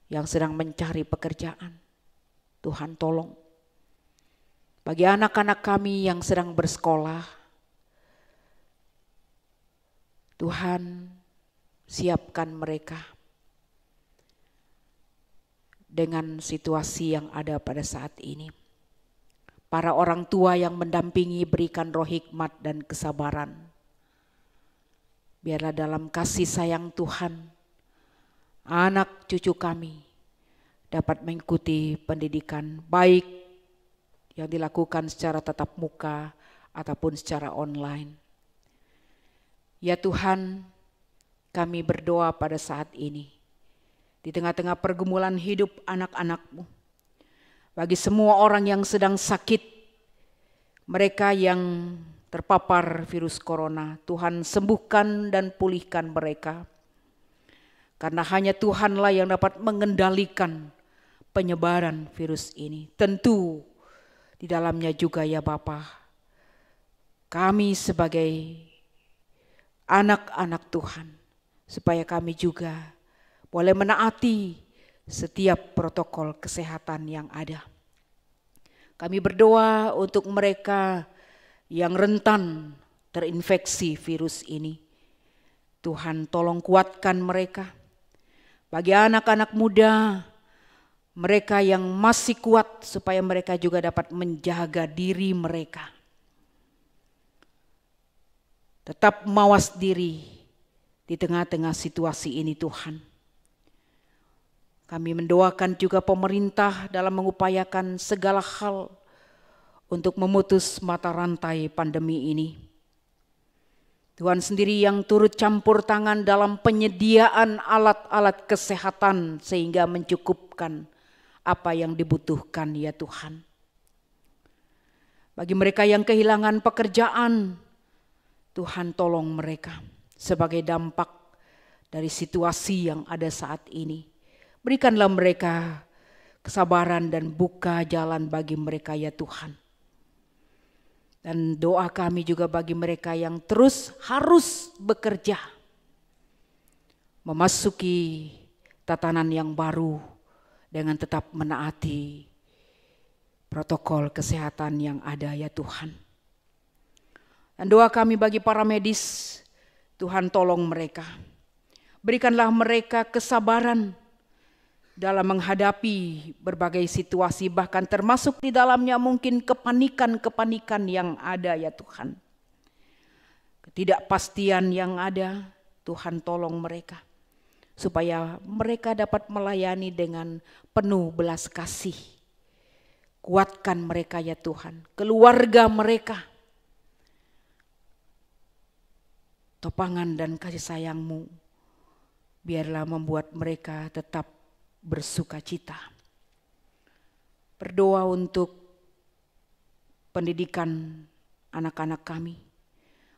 yang sedang mencari pekerjaan, Tuhan tolong. Bagi anak-anak kami yang sedang bersekolah, Tuhan siapkan mereka dengan situasi yang ada pada saat ini. Para orang tua yang mendampingi berikan roh hikmat dan kesabaran. Biarlah dalam kasih sayang Tuhan, anak cucu kami dapat mengikuti pendidikan baik yang dilakukan secara tatap muka ataupun secara online. Ya Tuhan, kami berdoa pada saat ini, di tengah-tengah pergumulan hidup anak-anak-Mu, bagi semua orang yang sedang sakit, mereka yang terpapar virus corona, Tuhan sembuhkan dan pulihkan mereka. Karena hanya Tuhanlah yang dapat mengendalikan penyebaran virus ini. Tentu di dalamnya juga ya Bapa, kami sebagai anak-anak Tuhan, supaya kami juga boleh menaati setiap protokol kesehatan yang ada. Kami berdoa untuk mereka yang rentan terinfeksi virus ini. Tuhan tolong kuatkan mereka. Bagi anak-anak muda, mereka yang masih kuat supaya mereka juga dapat menjaga diri mereka. Tetap mawas diri di tengah-tengah situasi ini Tuhan. Kami mendoakan juga pemerintah dalam mengupayakan segala hal untuk memutus mata rantai pandemi ini. Tuhan sendiri yang turut campur tangan dalam penyediaan alat-alat kesehatan sehingga mencukupkan apa yang dibutuhkan ya Tuhan. Bagi mereka yang kehilangan pekerjaan, Tuhan tolong mereka sebagai dampak dari situasi yang ada saat ini. Berikanlah mereka kesabaran dan buka jalan bagi mereka ya Tuhan. Dan doa kami juga bagi mereka yang terus harus bekerja, memasuki tatanan yang baru dengan tetap menaati protokol kesehatan yang ada ya Tuhan. Dan doa kami bagi para medis, Tuhan tolong mereka. Berikanlah mereka kesabaran dalam menghadapi berbagai situasi, bahkan termasuk di dalamnya mungkin kepanikan-kepanikan yang ada ya Tuhan. Ketidakpastian yang ada, Tuhan tolong mereka. Supaya mereka dapat melayani dengan penuh belas kasih. Kuatkan mereka ya Tuhan, keluarga mereka. Topangan dan kasih sayang-Mu, biarlah membuat mereka tetap bersuka cita. Berdoa untuk pendidikan anak-anak kami.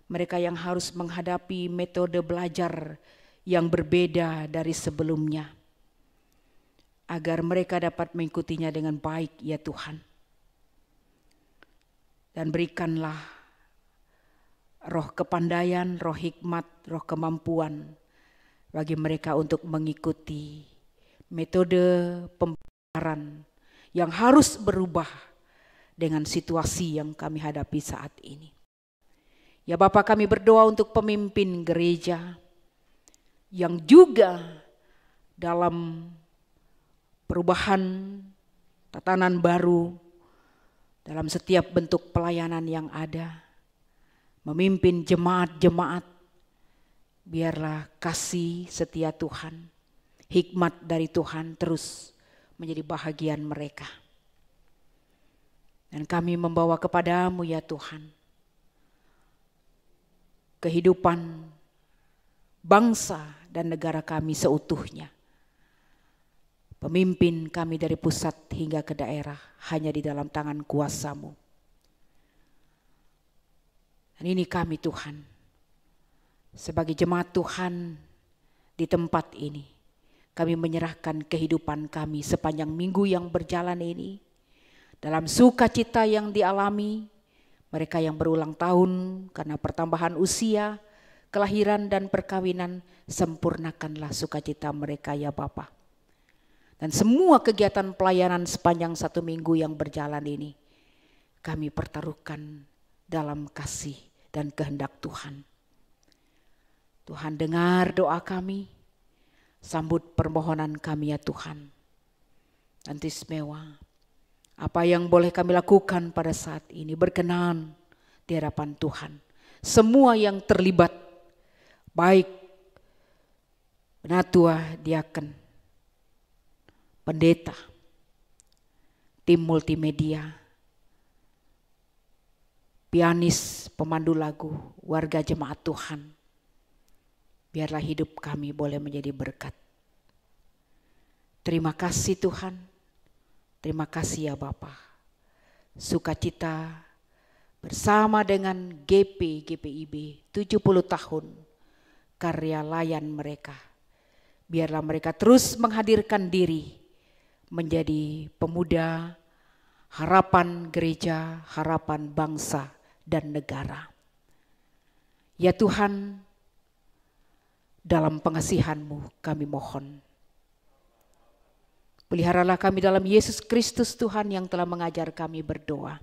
Mereka yang harus menghadapi metode belajar yang berbeda dari sebelumnya. Agar mereka dapat mengikutinya dengan baik ya Tuhan. Dan berikanlah roh kepandaian, roh hikmat, roh kemampuan bagi mereka untuk mengikuti metode pembelajaran yang harus berubah dengan situasi yang kami hadapi saat ini. Ya Bapa, kami berdoa untuk pemimpin gereja yang juga dalam perubahan tatanan baru dalam setiap bentuk pelayanan yang ada, memimpin jemaat-jemaat, biarlah kasih setia Tuhan, hikmat dari Tuhan terus menjadi bahagian mereka. Dan kami membawa kepadamu ya Tuhan, kehidupan bangsa dan negara kami seutuhnya. Pemimpin kami dari pusat hingga ke daerah hanya di dalam tangan kuasa-Mu. Dan ini kami Tuhan, sebagai jemaat Tuhan di tempat ini, kami menyerahkan kehidupan kami sepanjang minggu yang berjalan ini. Dalam sukacita yang dialami, mereka yang berulang tahun karena pertambahan usia, kelahiran dan perkawinan, sempurnakanlah sukacita mereka ya Bapa. Dan semua kegiatan pelayanan sepanjang 1 minggu yang berjalan ini, kami pertaruhkan dalam kasih dan kehendak Tuhan. Tuhan dengar doa kami, sambut permohonan kami ya Tuhan. Dan istimewa, apa yang boleh kami lakukan pada saat ini berkenan di hadapan Tuhan. Semua yang terlibat, baik penatua, diaken, pendeta, tim multimedia, pianis, pemandu lagu, warga jemaat Tuhan, biarlah hidup kami boleh menjadi berkat. Terima kasih Tuhan, terima kasih ya Bapa. Sukacita bersama dengan GPIB 70 tahun karya layan mereka. Biarlah mereka terus menghadirkan diri menjadi pemuda harapan gereja, harapan bangsa dan negara. Ya Tuhan, dalam pengasihan-Mu kami mohon. Peliharalah kami dalam Yesus Kristus Tuhan yang telah mengajar kami berdoa.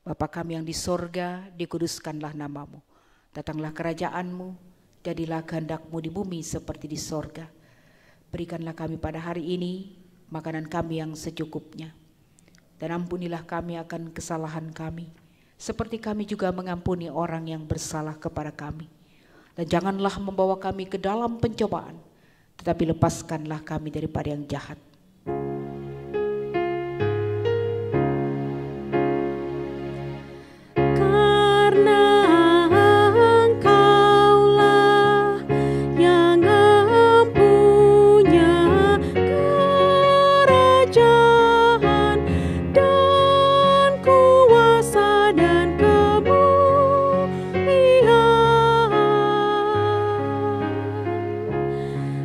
Bapa kami yang di sorga, dikuduskanlah nama-Mu. Datanglah kerajaan-Mu, jadilah kehendak-Mu di bumi seperti di sorga. Berikanlah kami pada hari ini makanan kami yang secukupnya. Dan ampunilah kami akan kesalahan kami, seperti kami juga mengampuni orang yang bersalah kepada kami. Dan janganlah membawa kami ke dalam pencobaan, tetapi lepaskanlah kami daripada yang jahat. Karena Engkaulah yang mempunyai kerajaan dan kuasa dan kemuliaan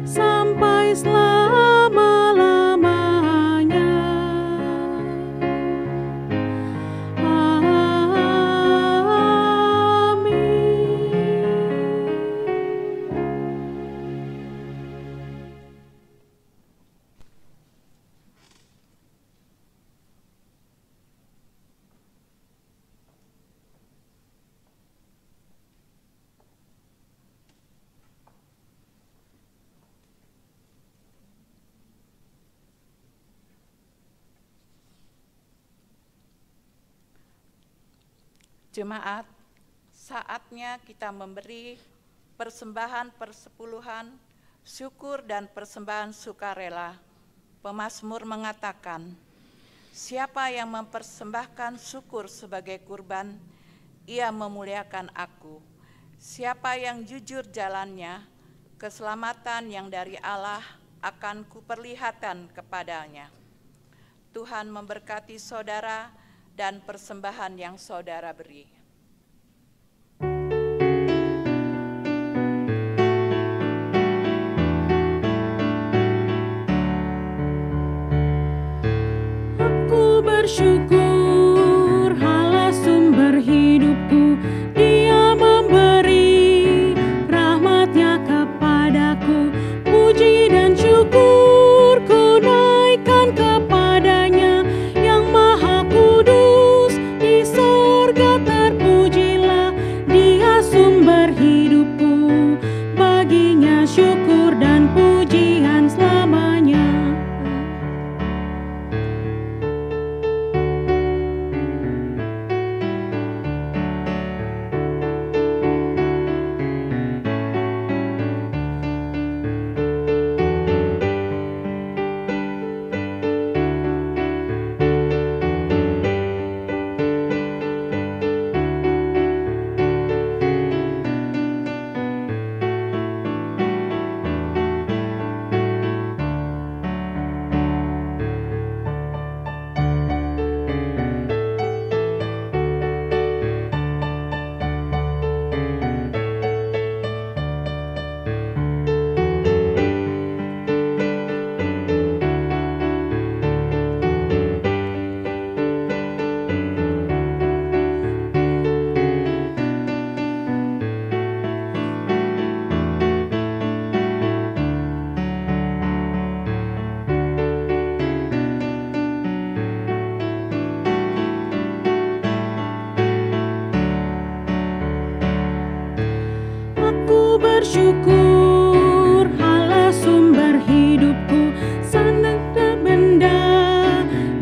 sampai selama-lamanya. Jemaat, saatnya kita memberi persembahan persepuluhan, syukur dan persembahan sukarela. Pemazmur mengatakan, siapa yang mempersembahkan syukur sebagai kurban, ia memuliakan aku. Siapa yang jujur jalannya, keselamatan yang dari Allah akan kuperlihatkan kepadanya. Tuhan memberkati saudara dan persembahan yang saudara beri. Aku bersyukur Allah sumber hidupku, Dia memberi rahmatnya kepadaku. Puji dan syukur ku naikkan kepadanya, yang maha kudus di sorga terpujilah. Dia sumber hidupku, baginya syukur dan pujian selamanya. Aku bersyukur Allah sumber hidupku, segala benda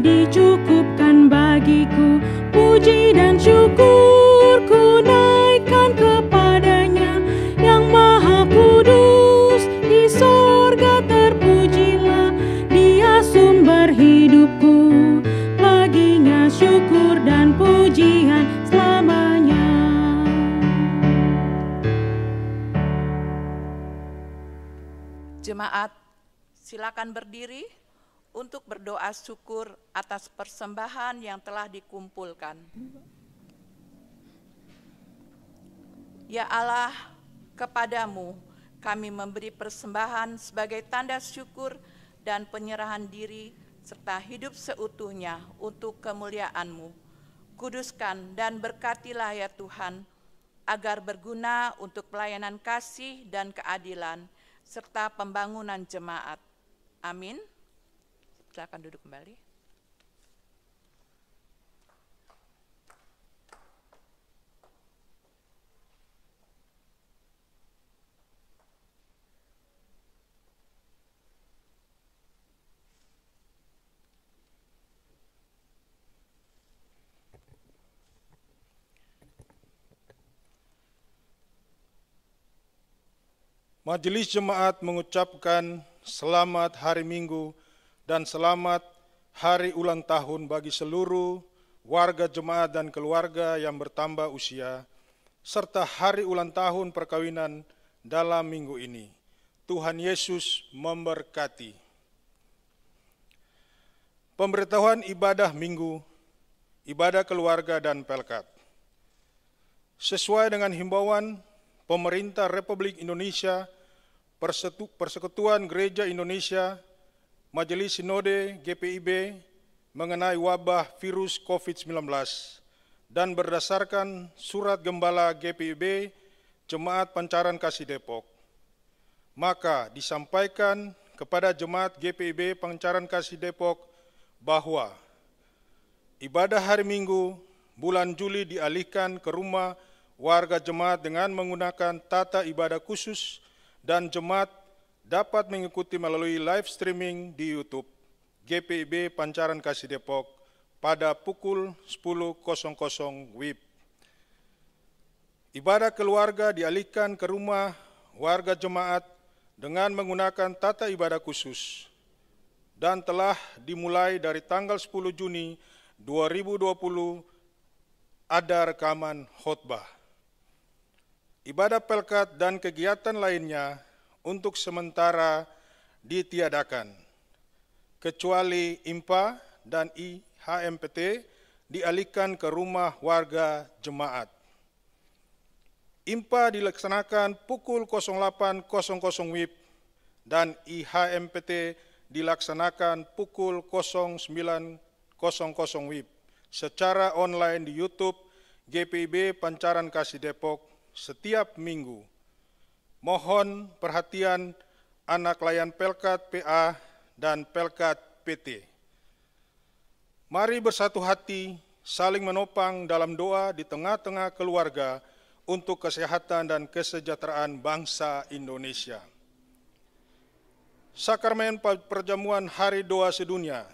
dicukupkan bagiku. Puji dan syukur ku naikkan kepadanya, yang maha kudus di sorga terpujilah. Dia sumber hidupku, baginya syukur dan pujian selamanya. Jemaat, silakan berdiri untuk berdoa syukur atas persembahan yang telah dikumpulkan. Ya Allah, kepadamu kami memberi persembahan sebagai tanda syukur dan penyerahan diri serta hidup seutuhnya untuk kemuliaan-Mu. Kuduskan dan berkatilah ya Tuhan, agar berguna untuk pelayanan kasih dan keadilan, serta pembangunan jemaat. Amin. Silakan duduk kembali. Majelis Jemaat mengucapkan selamat hari Minggu dan selamat hari ulang tahun bagi seluruh warga jemaat dan keluarga yang bertambah usia, serta hari ulang tahun perkawinan dalam minggu ini. Tuhan Yesus memberkati. Pemberitahuan ibadah minggu, ibadah keluarga dan pelkat. Sesuai dengan himbauan Pemerintah Republik Indonesia, Persekutuan Gereja Indonesia, Majelis Sinode GPIB mengenai wabah virus COVID-19, dan berdasarkan Surat Gembala GPIB Jemaat Pancaran Kasih Depok, maka disampaikan kepada Jemaat GPIB Pancaran Kasih Depok bahwa ibadah hari Minggu bulan Juli dialihkan ke rumah warga jemaat dengan menggunakan tata ibadah khusus, dan jemaat dapat mengikuti melalui live streaming di YouTube GPIB Pancaran Kasih Depok pada pukul 10.00 WIB. Ibadah keluarga dialihkan ke rumah warga jemaat dengan menggunakan tata ibadah khusus dan telah dimulai dari tanggal 10 Juni 2020 ada rekaman khotbah. Ibadah pelkat dan kegiatan lainnya untuk sementara ditiadakan, kecuali IMPA dan IHMPT dialihkan ke rumah warga jemaat. IMPA dilaksanakan pukul 08.00 WIB dan IHMPT dilaksanakan pukul 09.00 WIB secara online di YouTube GPIB Pancaran Kasih Depok setiap minggu. Mohon perhatian anak layan Pelkat PA dan Pelkat PT. Mari bersatu hati saling menopang dalam doa di tengah-tengah keluarga untuk kesehatan dan kesejahteraan bangsa Indonesia. Sakramen Perjamuan Hari Doa Sedunia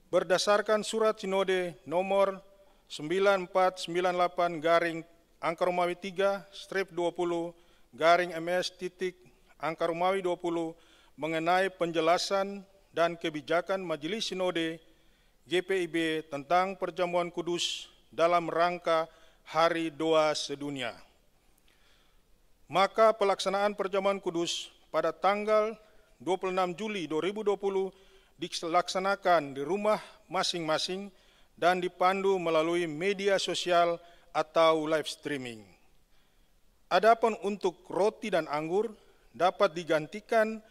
berdasarkan Surat Sinode nomor 9498-3/20 mengenai penjelasan dan kebijakan Majelis Sinode GPIB tentang Perjamuan Kudus dalam rangka Hari Doa Sedunia. Maka pelaksanaan Perjamuan Kudus pada tanggal 26 Juli 2020 dilaksanakan di rumah masing-masing dan dipandu melalui media sosial atau live streaming. Adapun untuk roti dan anggur dapat digantikan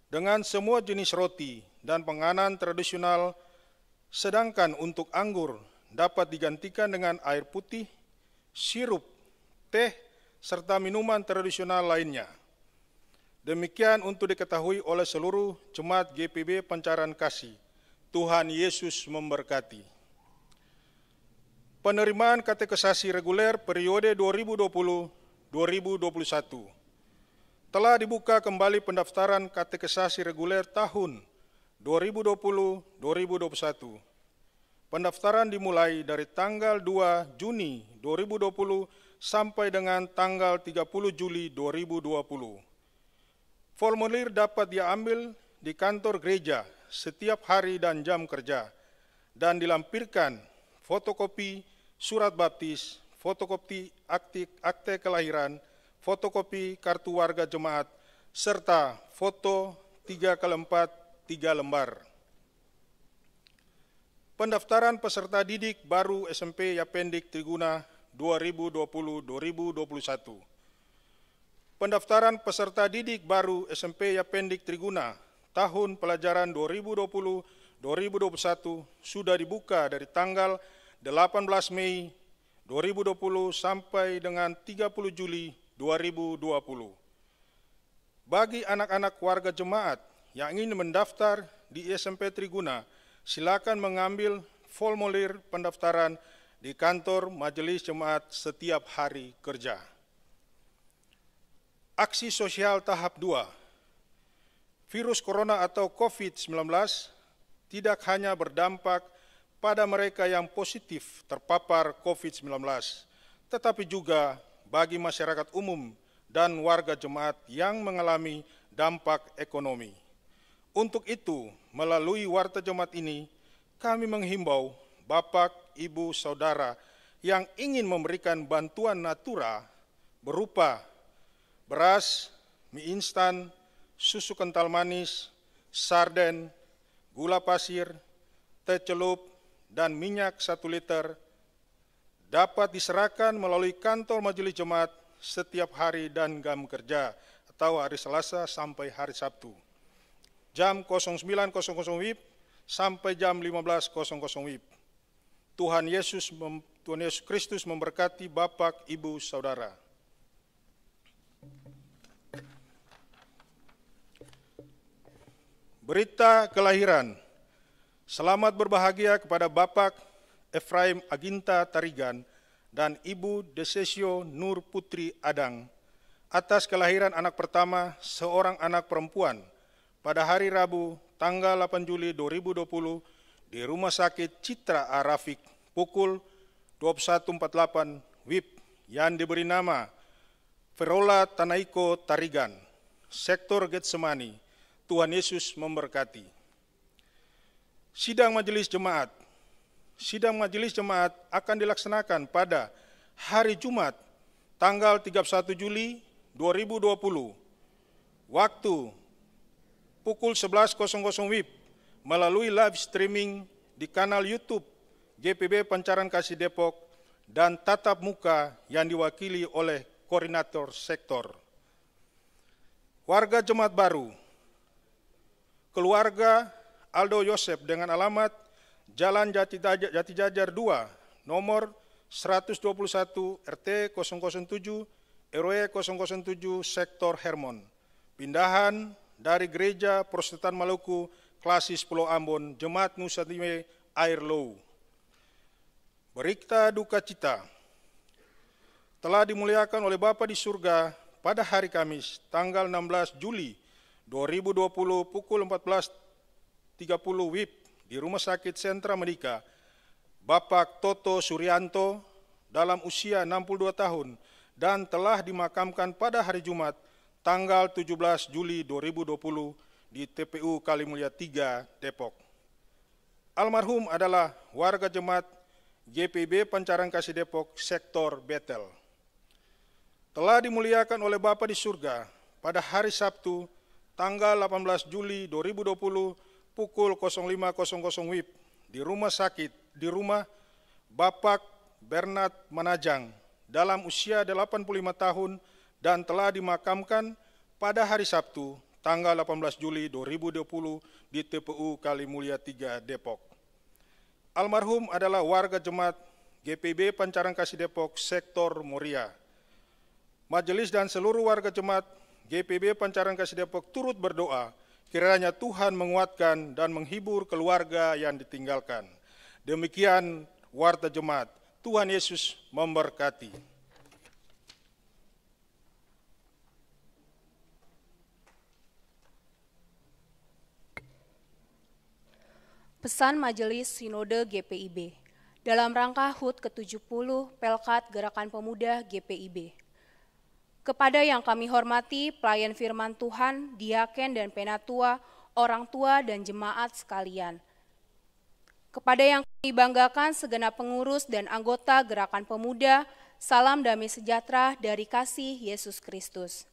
dengan semua jenis roti dan penganan tradisional, sedangkan untuk anggur dapat digantikan dengan air putih, sirup, teh, serta minuman tradisional lainnya. Demikian untuk diketahui oleh seluruh jemaat GPIB Pancaran Kasih. Tuhan Yesus memberkati. Penerimaan katekisasi reguler periode 2020-2021. Telah dibuka kembali pendaftaran katekisasi reguler tahun 2020-2021. Pendaftaran dimulai dari tanggal 2 Juni 2020 sampai dengan tanggal 30 Juli 2020. Formulir dapat diambil di kantor gereja setiap hari dan jam kerja dan dilampirkan fotokopi surat baptis, fotokopi akte kelahiran, fotokopi kartu warga jemaat, serta foto 3x4 3 lembar. Pendaftaran peserta didik baru SMP Yapendik Triguna 2020-2021. Pendaftaran peserta didik baru SMP Yapendik Triguna tahun pelajaran 2020-2021 sudah dibuka dari tanggal 18 Mei 2020 sampai dengan 30 Juli 2020. Bagi anak-anak warga jemaat yang ingin mendaftar di SMP Triguna, silakan mengambil formulir pendaftaran di kantor Majelis Jemaat setiap hari kerja. Aksi sosial tahap 2. Virus corona atau COVID-19 tidak hanya berdampak pada mereka yang positif terpapar COVID-19, tetapi juga bagi masyarakat umum dan warga jemaat yang mengalami dampak ekonomi. Untuk itu, melalui Warta Jemaat ini, kami menghimbau Bapak, Ibu, Saudara yang ingin memberikan bantuan natura berupa beras, mie instan, susu kental manis, sarden, gula pasir, teh celup, dan minyak 1 liter dapat diserahkan melalui kantor Majelis Jemaat setiap hari dan jam kerja atau hari Selasa sampai hari Sabtu. Jam 09.00 WIB sampai jam 15.00 WIB. Tuhan Yesus Kristus memberkati Bapak, Ibu, Saudara. Berita kelahiran. Selamat berbahagia kepada Bapak Efraim Aginta Tarigan dan Ibu Desesio Nur Putri Adang atas kelahiran anak pertama, seorang anak perempuan, pada hari Rabu tanggal 8 Juli 2020 di Rumah Sakit Citra Arafik pukul 21.48 WIB yang diberi nama Verola Tanaiko Tarigan, Sektor Getsemani. Tuhan Yesus memberkati. Sidang majelis jemaat akan dilaksanakan pada hari Jumat tanggal 31 Juli 2020, waktu pukul 11.00 WIB melalui live streaming di kanal YouTube GPB Pancaran Kasih Depok dan tatap muka yang diwakili oleh koordinator sektor. Warga jemaat baru, keluarga Aldo Yosef dengan alamat Jalan Jati Jajar 2, nomor 121 RT 007 RW 007 Sektor Hermon. Pindahan dari Gereja Protestantan Maluku Klasis Pulau Ambon, Jemaat Nusa Tenggara Air Low. Berita duka cita telah dimuliakan oleh Bapa di surga pada hari Kamis tanggal 16 Juli 2020 pukul 14.30 WIB di Rumah Sakit Sentra Medika, Bapak Toto Suryanto dalam usia 62 tahun dan telah dimakamkan pada hari Jumat tanggal 17 Juli 2020 di TPU Kalimulia 3, Depok. Almarhum adalah warga jemaat GPB Pancaran Kasih Depok, Sektor Betel. Telah dimuliakan oleh Bapa di surga pada hari Sabtu tanggal 18 Juli 2020 pukul 05.00 WIB di rumah Bapak Bernard Manajang dalam usia 85 tahun dan telah dimakamkan pada hari Sabtu tanggal 18 Juli 2020 di TPU Kalimulia 3, Depok. Almarhum adalah warga jemaat GPB Pancaran Kasih Depok, Sektor Moria. Majelis dan seluruh warga jemaat GPB Pancaran Kasih Depok turut berdoa kiranya Tuhan menguatkan dan menghibur keluarga yang ditinggalkan. Demikian warta jemaat. Tuhan Yesus memberkati. Pesan Majelis Sinode GPIB dalam rangka HUT ke-70 Pelkat Gerakan Pemuda GPIB. Kepada yang kami hormati, pelayan firman Tuhan, diaken dan penatua, orang tua dan jemaat sekalian. Kepada yang kami banggakan, segenap pengurus dan anggota Gerakan Pemuda, salam damai sejahtera dari kasih Yesus Kristus.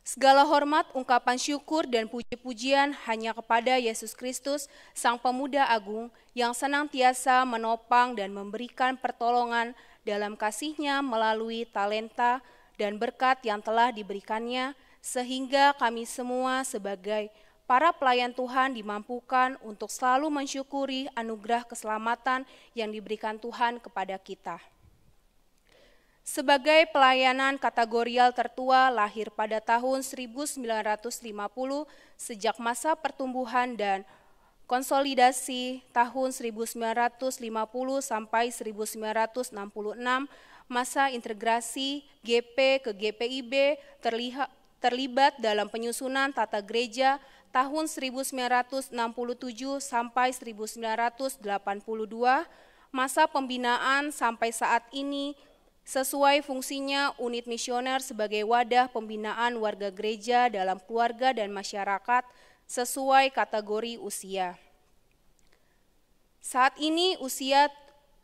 Segala hormat, ungkapan syukur dan puji-pujian hanya kepada Yesus Kristus, Sang Pemuda Agung, yang senantiasa menopang dan memberikan pertolongan dalam kasih-Nya melalui talenta dan berkat yang telah diberikannya, sehingga kami semua sebagai para pelayan Tuhan dimampukan untuk selalu mensyukuri anugerah keselamatan yang diberikan Tuhan kepada kita. Sebagai pelayanan kategorial tertua lahir pada tahun 1950, sejak masa pertumbuhan dan konsolidasi tahun 1950 sampai 1966, masa integrasi GP ke GPIB terlibat dalam penyusunan tata gereja tahun 1967 sampai 1982, masa pembinaan sampai saat ini sesuai fungsinya unit misioner sebagai wadah pembinaan warga gereja dalam keluarga dan masyarakat sesuai kategori usia. Saat ini usia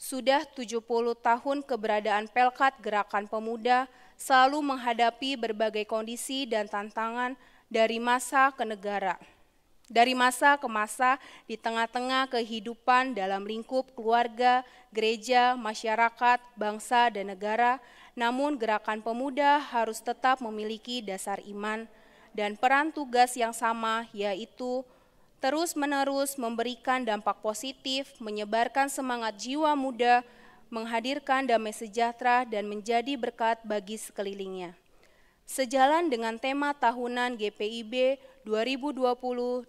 sudah 70 tahun keberadaan Pelkat Gerakan Pemuda selalu menghadapi berbagai kondisi dan tantangan dari masa ke negara. Dari masa ke masa di tengah-tengah kehidupan dalam lingkup keluarga, gereja, masyarakat, bangsa, dan negara, namun Gerakan Pemuda harus tetap memiliki dasar iman dan peran tugas yang sama, yaitu terus-menerus memberikan dampak positif, menyebarkan semangat jiwa muda, menghadirkan damai sejahtera, dan menjadi berkat bagi sekelilingnya. Sejalan dengan tema tahunan GPIB 2020-2021,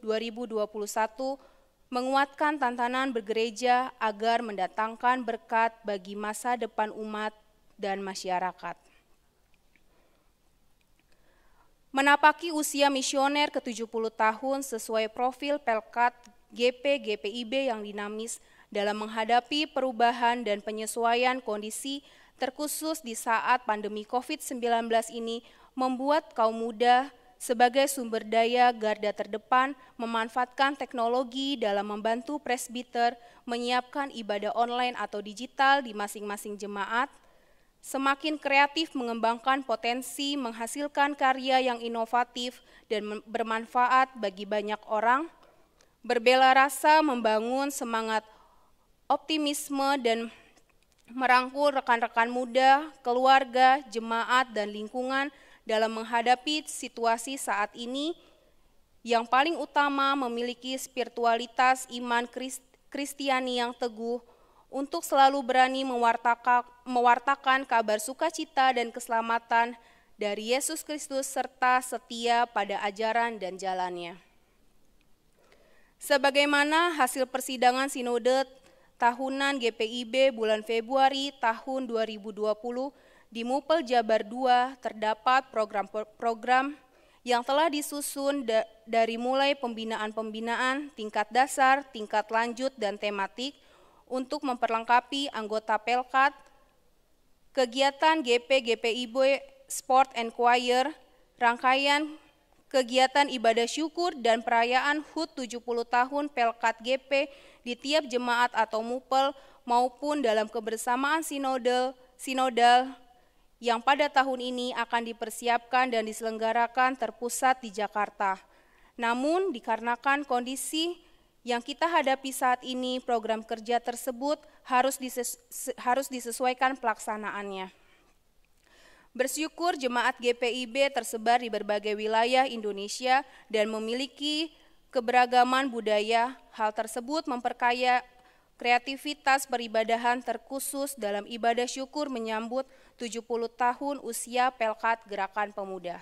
menguatkan tantangan bergereja agar mendatangkan berkat bagi masa depan umat dan masyarakat. Menapaki usia misioner ke-70 tahun sesuai profil Pelkat GPIB yang dinamis dalam menghadapi perubahan dan penyesuaian kondisi terkhusus di saat pandemi COVID-19 ini membuat kaum muda sebagai sumber daya garda terdepan memanfaatkan teknologi dalam membantu presbiter menyiapkan ibadah online atau digital di masing-masing jemaat, semakin kreatif mengembangkan potensi menghasilkan karya yang inovatif dan bermanfaat bagi banyak orang, berbela rasa membangun semangat optimisme dan merangkul rekan-rekan muda, keluarga, jemaat, dan lingkungan dalam menghadapi situasi saat ini yang paling utama memiliki spiritualitas iman Kristiani yang teguh untuk selalu berani mewartakan kabar sukacita dan keselamatan dari Yesus Kristus serta setia pada ajaran dan jalannya. Sebagaimana hasil persidangan sinode tahunan GPIB bulan Februari tahun 2020, di Mupel Jabar II terdapat program-program yang telah disusun dari mulai pembinaan-pembinaan tingkat dasar, tingkat lanjut, dan tematik untuk memperlengkapi anggota Pelkat, kegiatan GPIB Sport and Choir, rangkaian kegiatan ibadah syukur dan perayaan HUT 70 tahun Pelkat GP di tiap jemaat atau Mupel maupun dalam kebersamaan sinodal yang pada tahun ini akan dipersiapkan dan diselenggarakan terpusat di Jakarta. Namun dikarenakan kondisi yang kita hadapi saat ini, program kerja tersebut harus disesuaikan pelaksanaannya. Bersyukur jemaat GPIB tersebar di berbagai wilayah Indonesia dan memiliki keberagaman budaya. Hal tersebut memperkaya kreativitas peribadahan terkhusus dalam ibadah syukur menyambut 70 tahun usia Pelkat Gerakan Pemuda.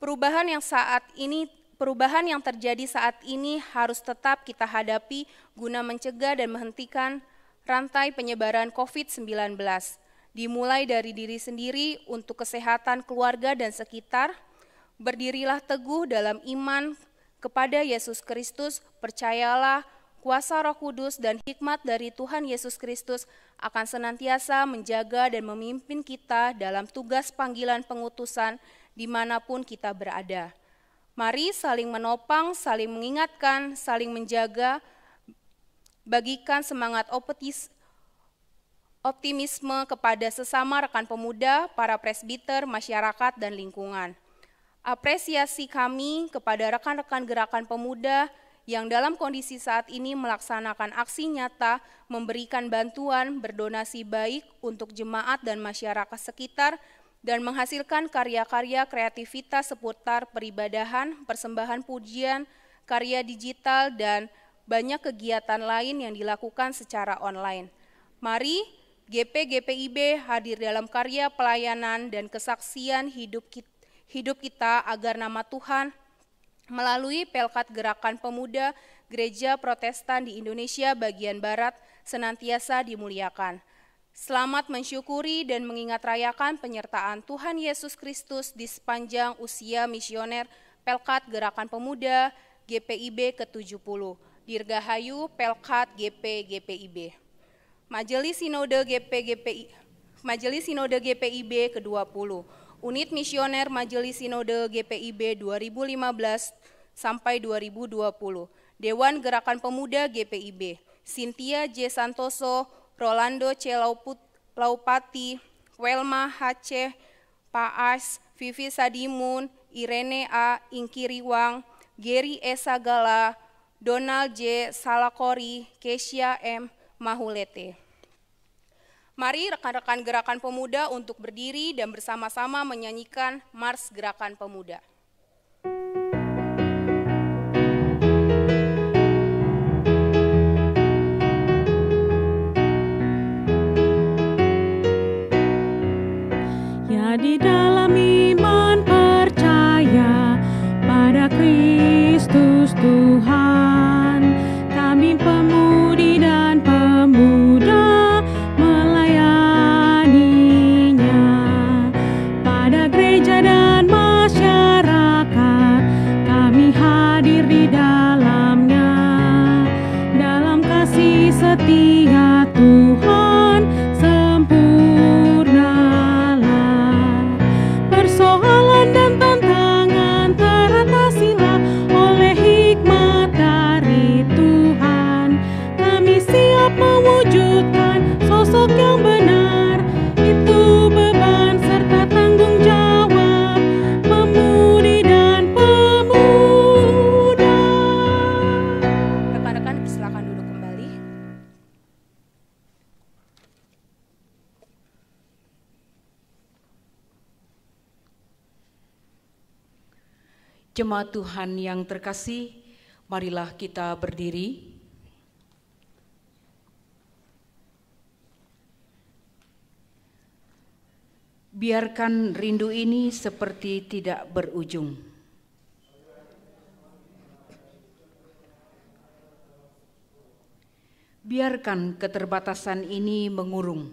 Perubahan yang terjadi saat ini harus tetap kita hadapi guna mencegah dan menghentikan rantai penyebaran COVID-19. Dimulai dari diri sendiri untuk kesehatan keluarga dan sekitar, berdirilah teguh dalam iman kepada Yesus Kristus, percayalah kuasa Roh Kudus dan hikmat dari Tuhan Yesus Kristus akan senantiasa menjaga dan memimpin kita dalam tugas panggilan pengutusan dimanapun kita berada. Mari saling menopang, saling mengingatkan, saling menjaga, bagikan semangat optimisme kepada sesama rekan pemuda, para presbiter, masyarakat, dan lingkungan. Apresiasi kami kepada rekan-rekan Gerakan Pemuda yang dalam kondisi saat ini melaksanakan aksi nyata, memberikan bantuan, berdonasi baik untuk jemaat dan masyarakat sekitar, dan menghasilkan karya-karya kreativitas seputar peribadahan, persembahan pujian, karya digital, dan banyak kegiatan lain yang dilakukan secara online. Mari GPIB hadir dalam karya pelayanan dan kesaksian hidup kita agar nama Tuhan melalui Pelkat Gerakan Pemuda Gereja Protestan di Indonesia bagian Barat senantiasa dimuliakan. Selamat mensyukuri dan mengingat rayakan penyertaan Tuhan Yesus Kristus di sepanjang usia misioner Pelkat Gerakan Pemuda GPIB ke-70. Dirgahayu Pelkat GPIB. Majelis Sinode GPIB ke-20. Unit Misioner Majelis Sinode GPIB 2015 sampai 2020. Dewan Gerakan Pemuda GPIB. Cynthia J. Santoso, Rolando C. Laupati, Welma H. Paas, Vivi Sadimun, Irene A. Ingkiriwang, Gary E. Sagala, Donald J. Salakori, Kesia M. Mahulete. Mari rekan-rekan Gerakan Pemuda untuk berdiri dan bersama-sama menyanyikan Mars Gerakan Pemuda. Ya, di dalam iman percaya pada Kristus Tuhan, kami pemudi dan pemuda melayaninya. Pada gereja dan masyarakat kami hadir di dalamnya, dalam kasih setia Tuhan, sempurnalah. Persoalan dan tantangan teratasilah oleh hikmat dari Tuhan. Kami siap mewujudkan sosok yang benar. Itu beban serta tanggung jawab pemudi dan pemuda. Rekan-rekan, silakan duduk kembali. Jemaat Tuhan yang terkasih, marilah kita berdiri. Biarkan rindu ini seperti tidak berujung. Biarkan keterbatasan ini mengurung,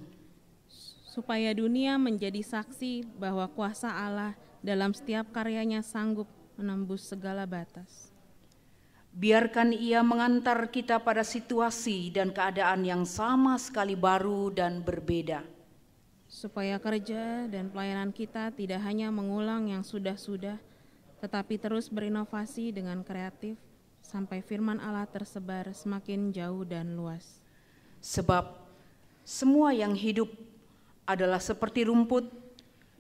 supaya dunia menjadi saksi bahwa kuasa Allah dalam setiap karyanya sanggup menembus segala batas. biarkan ia mengantar kita pada situasi dan keadaan yang sama sekali baru dan berbeda. Supaya kerja dan pelayanan kita tidak hanya mengulang yang sudah-sudah, tetapi terus berinovasi dengan kreatif sampai firman Allah tersebar semakin jauh dan luas. Sebab semua yang hidup adalah seperti rumput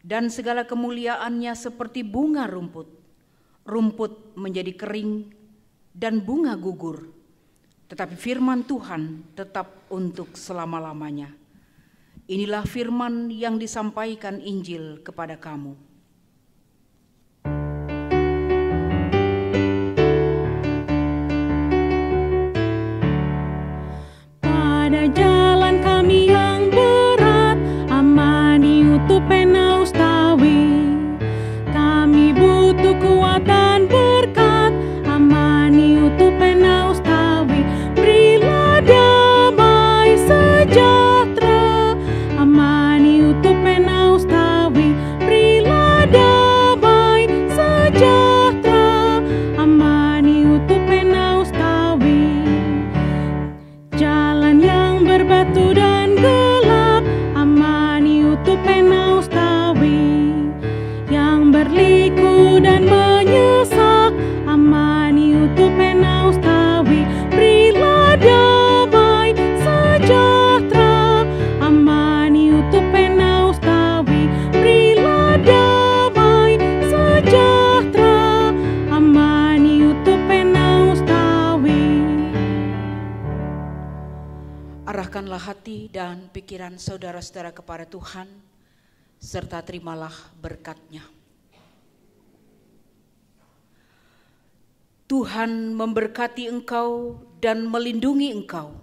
dan segala kemuliaannya seperti bunga rumput. Rumput menjadi kering dan bunga gugur, tetapi firman Tuhan tetap untuk selama-lamanya. Inilah firman yang disampaikan Injil kepada kamu. Pada jalan kami yang berat, amani utuh penaus tawi. Kami butuh kuat dan berkat, amani utuh penaus tawi. Berilah damai sejahtera, amani utuh penaus tawi. Berilah damai sejahtera, amani utuh penaus tawi. Jalan yang berbatu dan gelap, amani utuh penaus tawi. Yang berliku dan menyesak, amani utuh penaus tawi. Berilah damai sejahtera, amani utuh penaus tawi. Berilah damai sejahtera, amani utuh penaus tawi. Arahkanlah hati dan pikiran saudara-saudara kepada Tuhan, serta terimalah berkat-Nya. Tuhan memberkati engkau dan melindungi engkau.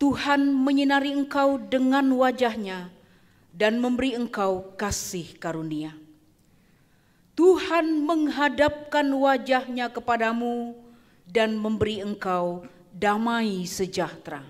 Tuhan menyinari engkau dengan wajah-Nya dan memberi engkau kasih karunia. Tuhan menghadapkan wajah-Nya kepadamu dan memberi engkau damai sejahtera.